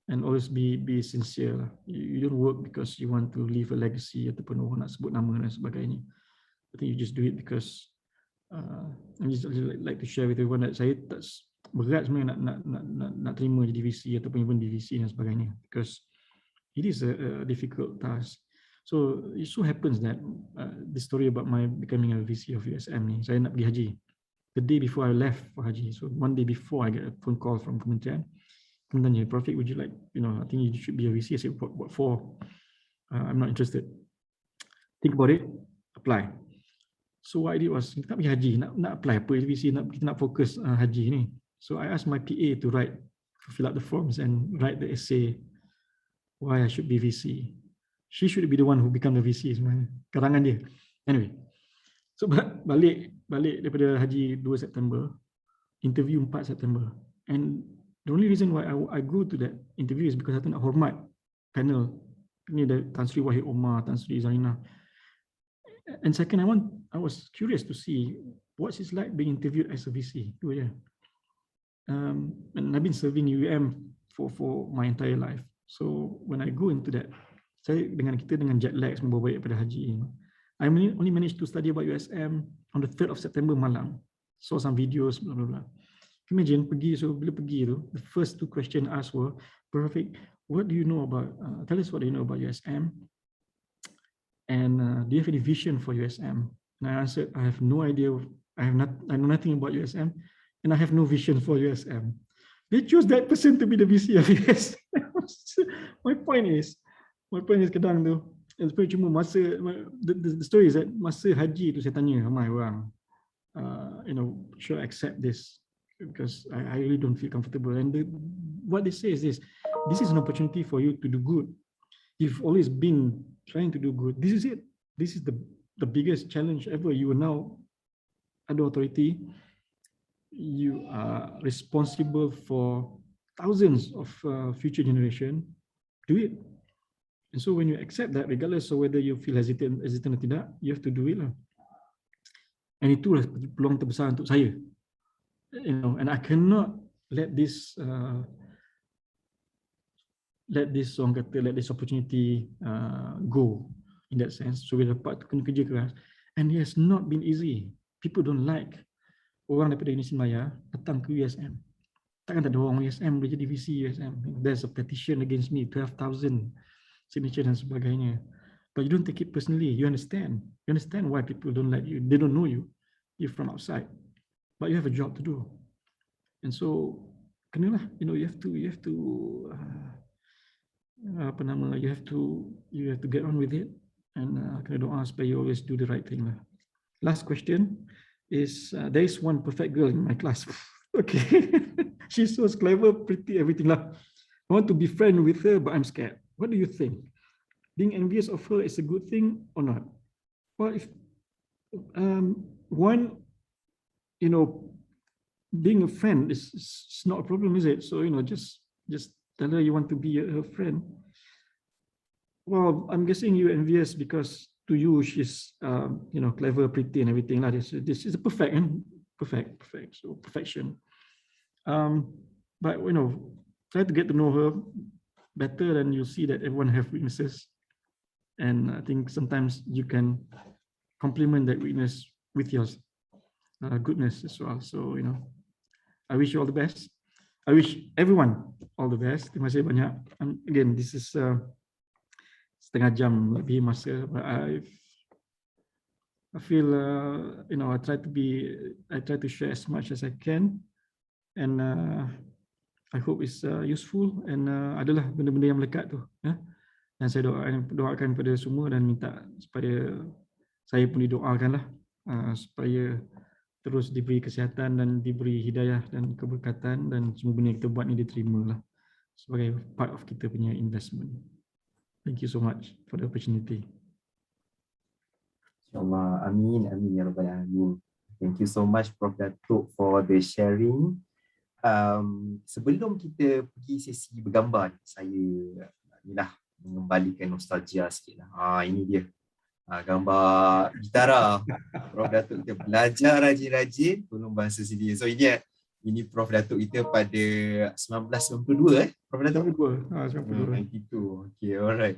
And always be sincere lah. You don't work because you want to leave a legacy ataupun orang nak sebut nama dan sebagainya. I think you just do it because I just like to share with everyone that saya tak berat sebenarnya nak terima jadi VC ataupun even divisi dan sebagainya, because it is a difficult task. So it so happens that the story about my becoming a VC of USM ni, saya nak pergi haji. The day before I left for haji, so one day before I get a phone call from kementerian. Tanya, Prof, would you like, you know, I think you should be a VC. I said, what for? I'm not interested. Think about it, apply. So what I did was, kita nak pergi haji, nak apply apa VC, kita nak fokus haji ni. So I asked my PA to fill out the forms and write the essay why I should be VC. She should be the one who become the VC sebenarnya. Karangan dia. Anyway, so balik daripada haji 2 September, interview 4 September. And the only reason why I go to that interview is because aku nak hormat panel. Ni ada Tan Sri Wahid Omar, Tan Sri Zainah. And second, I was curious to see what's it like being interviewed as a VC. Itu je. And I've been serving UM for my entire life. So when I go into that, kita dengan jet lag semua baik pada haji. I only managed to study about USM on the 3rd of September malam. Saw some videos, blah blah blah. Imagine bila pergi tu, the first 2 questions asked were, Prof, what do you know about? Tell us what do you know about USM, and do you have any vision for USM? And I answered, I have no idea. I know nothing about USM, and I have no vision for USM. They chose that person to be the VC of USM. My point is kadang tu, cuma masa the story is that masa haji tu saya tanya ramai orang, should I accept this? Because I really don't feel comfortable. And what they say is this is an opportunity for you to do good. You've always been trying to do good. This is it. This is the biggest challenge ever. You are now ada authority. You are responsible for thousands of future generation. Do it. And so when you accept that, regardless of whether you feel hesitant or tidak, you have to do it lah. And itulah peluang terbesar untuk saya. And I cannot let this opportunity go in that sense. So we dapat kena kerja keras, and it has not been easy. People don't like orang daripada Universiti Maya datang ke USM. Takkan tak ada orang USM boleh jadi VC USM. There's a petition against me, 12,000 signature dan sebagainya. But you don't take it personally. You understand why people don't like you. They don't know you. You're from outside. But you have a job to do, and so, kenalah, you have to you have to get on with it, and kena doa supaya you always do the right thing lah. Last question is, there is one perfect girl in my class. Okay, she's so clever, pretty, everything lah. I want to be friend with her, but I'm scared. What do you think? Being envious of her is a good thing or not? Well, if one, being a friend is not a problem, is it? So, just tell her you want to be her friend. Well, I'm guessing you're envious because to you she's, clever, pretty, and everything. Like this is a perfect, so perfection. But try to get to know her better, and you'll see that everyone have weaknesses. And I think sometimes you can complement that weakness with your goodness as well. So, I wish you all the best. I wish everyone all the best. Terima kasih banyak. And again, this is setengah jam lebih masa, but I feel I try to share as much as I can, and I hope it's useful, and adalah benda-benda yang melekat tu. Dan saya doakan kepada semua dan minta supaya saya pun didoakanlah supaya terus diberi kesihatan dan diberi hidayah dan keberkatan, dan semua benda yang kita buat ni diterima lah sebagai part of kita punya investment. Thank you so much for the opportunity.
InsyaAllah, amin, amin ya rabbal alamin. Thank you so much Prof Dato for the sharing. Sebelum kita pergi sesi bergambar, saya inilah mengembalikan nostalgia sikit lah. Ini dia gambar gitara. Prof Dato kita belajar rajin-rajin tolong bahasa sendiri. So ini Prof Dato kita pada 1992 Prof Dato 92. Okay, alright.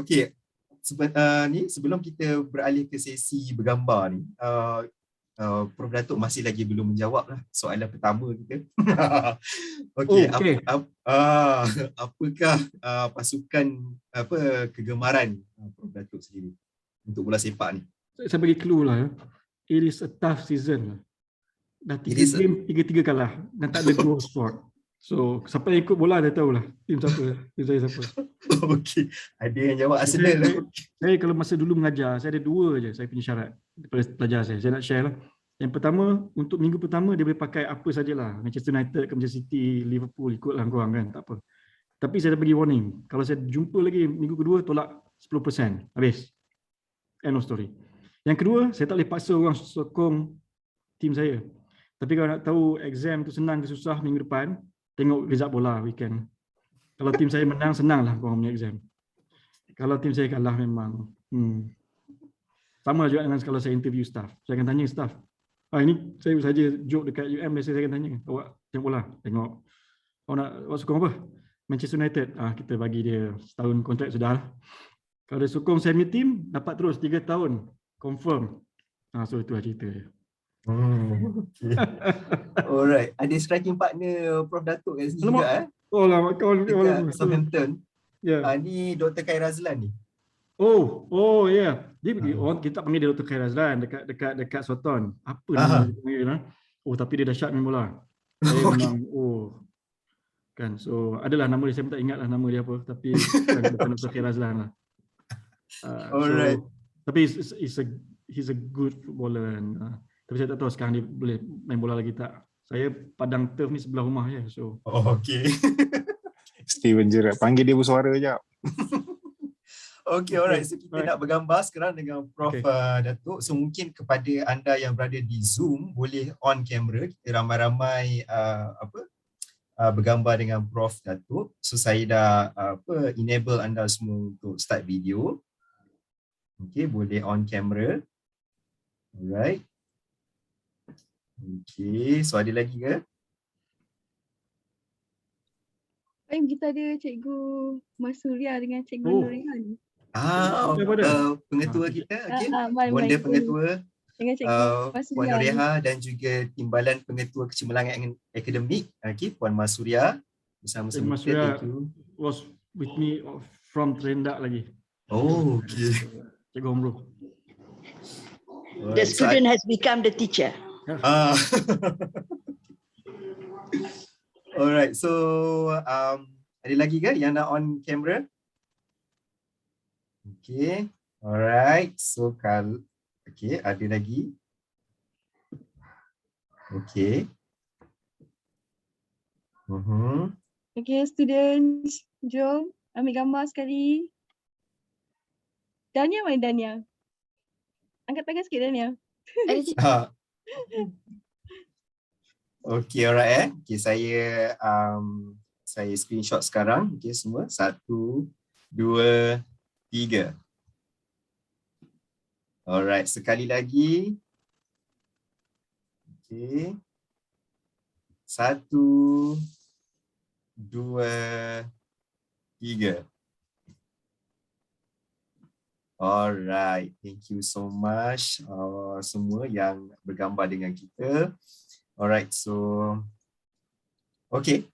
Okay. Sebelum kita beralih ke sesi bergambar ni, Prof Dato masih lagi belum menjawab lah soalan pertama kita. Okay. Apakah pasukan kegemaran Prof Dato sendiri untuk bola sepak ni?
Saya bagi clue lah. It is a tough season. Dah 3 game, 3-3 kalah dan tak ada goal scored. So siapa yang ikut bola dah tahulah tim saya siapa.
Okay. Ada yang jawab Arsenal.
Saya kalau masa dulu mengajar, saya ada 2 je saya punya syarat daripada pelajar saya nak share lah. Yang pertama, untuk minggu pertama dia boleh pakai apa sajalah. Manchester United ke Manchester City, Liverpool, ikutlah korang kan, tak apa. Tapi saya dah bagi warning. Kalau saya jumpa lagi minggu kedua, tolak 10%. Habis. End of story. Yang kedua, saya tak boleh paksa orang sokong tim saya. Tapi kalau nak tahu exam tu senang ke susah minggu depan, tengok result bola weekend. Kalau tim saya menang, senanglah korang punya exam. Kalau tim saya kalah memang sama juga dengan kalau saya interview staff. Saya akan tanya staff, ini saya saja joke dekat UM, biasa saya akan tanya, awak tengok bola, tengok. Awak sokong apa? Manchester United. Kita bagi dia setahun kontrak sudah. Kalau dia sokong semi team, dapat terus 3 tahun. Confirm. So itu lah cerita dia.
Okay. Alright. Ada striking partner Prof Dato kat sini juga
Oh lah, kawan
dekat Southampton.
Ya.
Ni Dr. Khair Razlan ni.
Oh ya. Dia orang kita panggil dia Dr. Khair Razlan dekat Soton. Apa nama dia panggil lah? Tapi dia dahsyat main bola. Saya memang kan. So adalah nama dia, saya tak ingatlah nama dia apa, tapi bukan Dr. Khair Razlan lah.
Alright.
Tapi he's a good footballer and tapi saya tak tahu sekarang dia boleh main bola lagi tak. Saya padang turf ni sebelah rumah je. So
okay.
Steven Gerrard, panggil dia bersuara jap.
Okay, alright. So kita nak bergambar sekarang dengan Prof Dato. So mungkin kepada anda yang berada di Zoom, boleh on camera. Kita ramai-ramai bergambar dengan Prof Dato. So saya dah enable anda semua untuk start video. Okay, boleh on camera. Alright. Okay, so ada lagi ke?
Kita ada Cikgu Masuria dengan Cikgu Nurihan.
Pengetua kita, okay.
Bonda
pengetua
dengan Cikgu Masuria.
Puan Nuriha dan juga Timbalan Pengetua Kecemerlangan Akademik, okay, Puan Masuria bersama
Cikgu Masuria was with me from Terendak lagi.
Okay.
Cikgu Omro.
The student has become the teacher.
Alright, so ada lagi ke yang nak on camera? Okay, alright. So okay, ada lagi. Okay.
Okay, students, jom ambil gambar sekali. Dania mana Dania? Angkat tangan sikit Dania.
Okay, alright. Okay, saya screenshot sekarang. Okay, semua. 1, 2, 3. Alright, sekali lagi. Okay. 1, 2, 3. Alright, thank you so much semua yang bergambar dengan kita. Alright, so okay,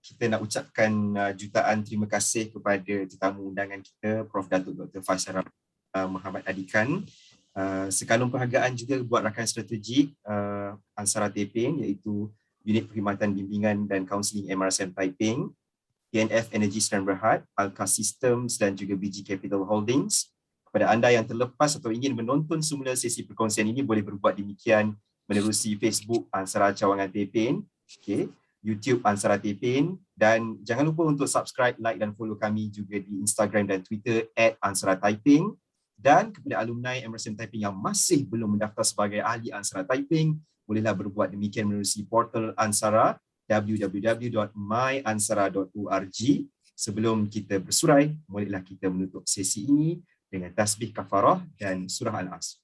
kita nak ucapkan jutaan terima kasih kepada tetamu undangan kita, Prof Dato Dr. Faisal Mahamd Adikan. Sekalum penghargaan juga buat rakan strategik ANSARA Taiping, iaitu Unit Perkhidmatan Bimbingan dan Kaunseling MRSM Taiping, TNF Energy Sdn Bhd, Alka Systems dan juga BG Capital Holdings. Kepada anda yang terlepas atau ingin menonton semula sesi perkongsian ini, boleh berbuat demikian menerusi Facebook ANSARA Cawangan Taiping, okay, YouTube ANSARA Taiping, dan jangan lupa untuk subscribe, like dan follow kami juga di Instagram dan Twitter @ANSARA Taiping. Dan kepada alumni MRSM Taiping yang masih belum mendaftar sebagai ahli ANSARA Taiping, bolehlah berbuat demikian menerusi portal ANSARA www.myansara.org. Sebelum kita bersurai, bolehlah kita menutup sesi ini dengan tasbih kafarah dan surah Al-Asr.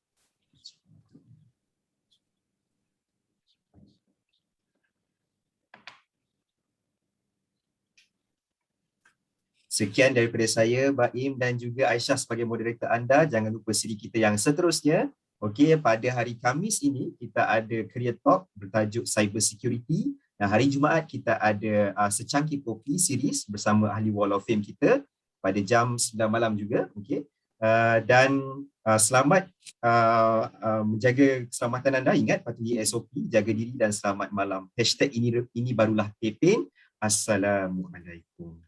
Sekian daripada saya, Baim dan juga Aisyah sebagai moderator anda. Jangan lupa siri kita yang seterusnya. Okey, pada hari Khamis ini kita ada Career Talk bertajuk Cyber Security. Dan hari Jumaat kita ada Secangkir Kopi series bersama ahli Wall of Fame kita pada jam 9 malam juga. Okey. Dan selamat menjaga keselamatan anda. Ingat, patuhi SOP, jaga diri dan selamat malam. #ini barulah TEPEN. Assalamualaikum.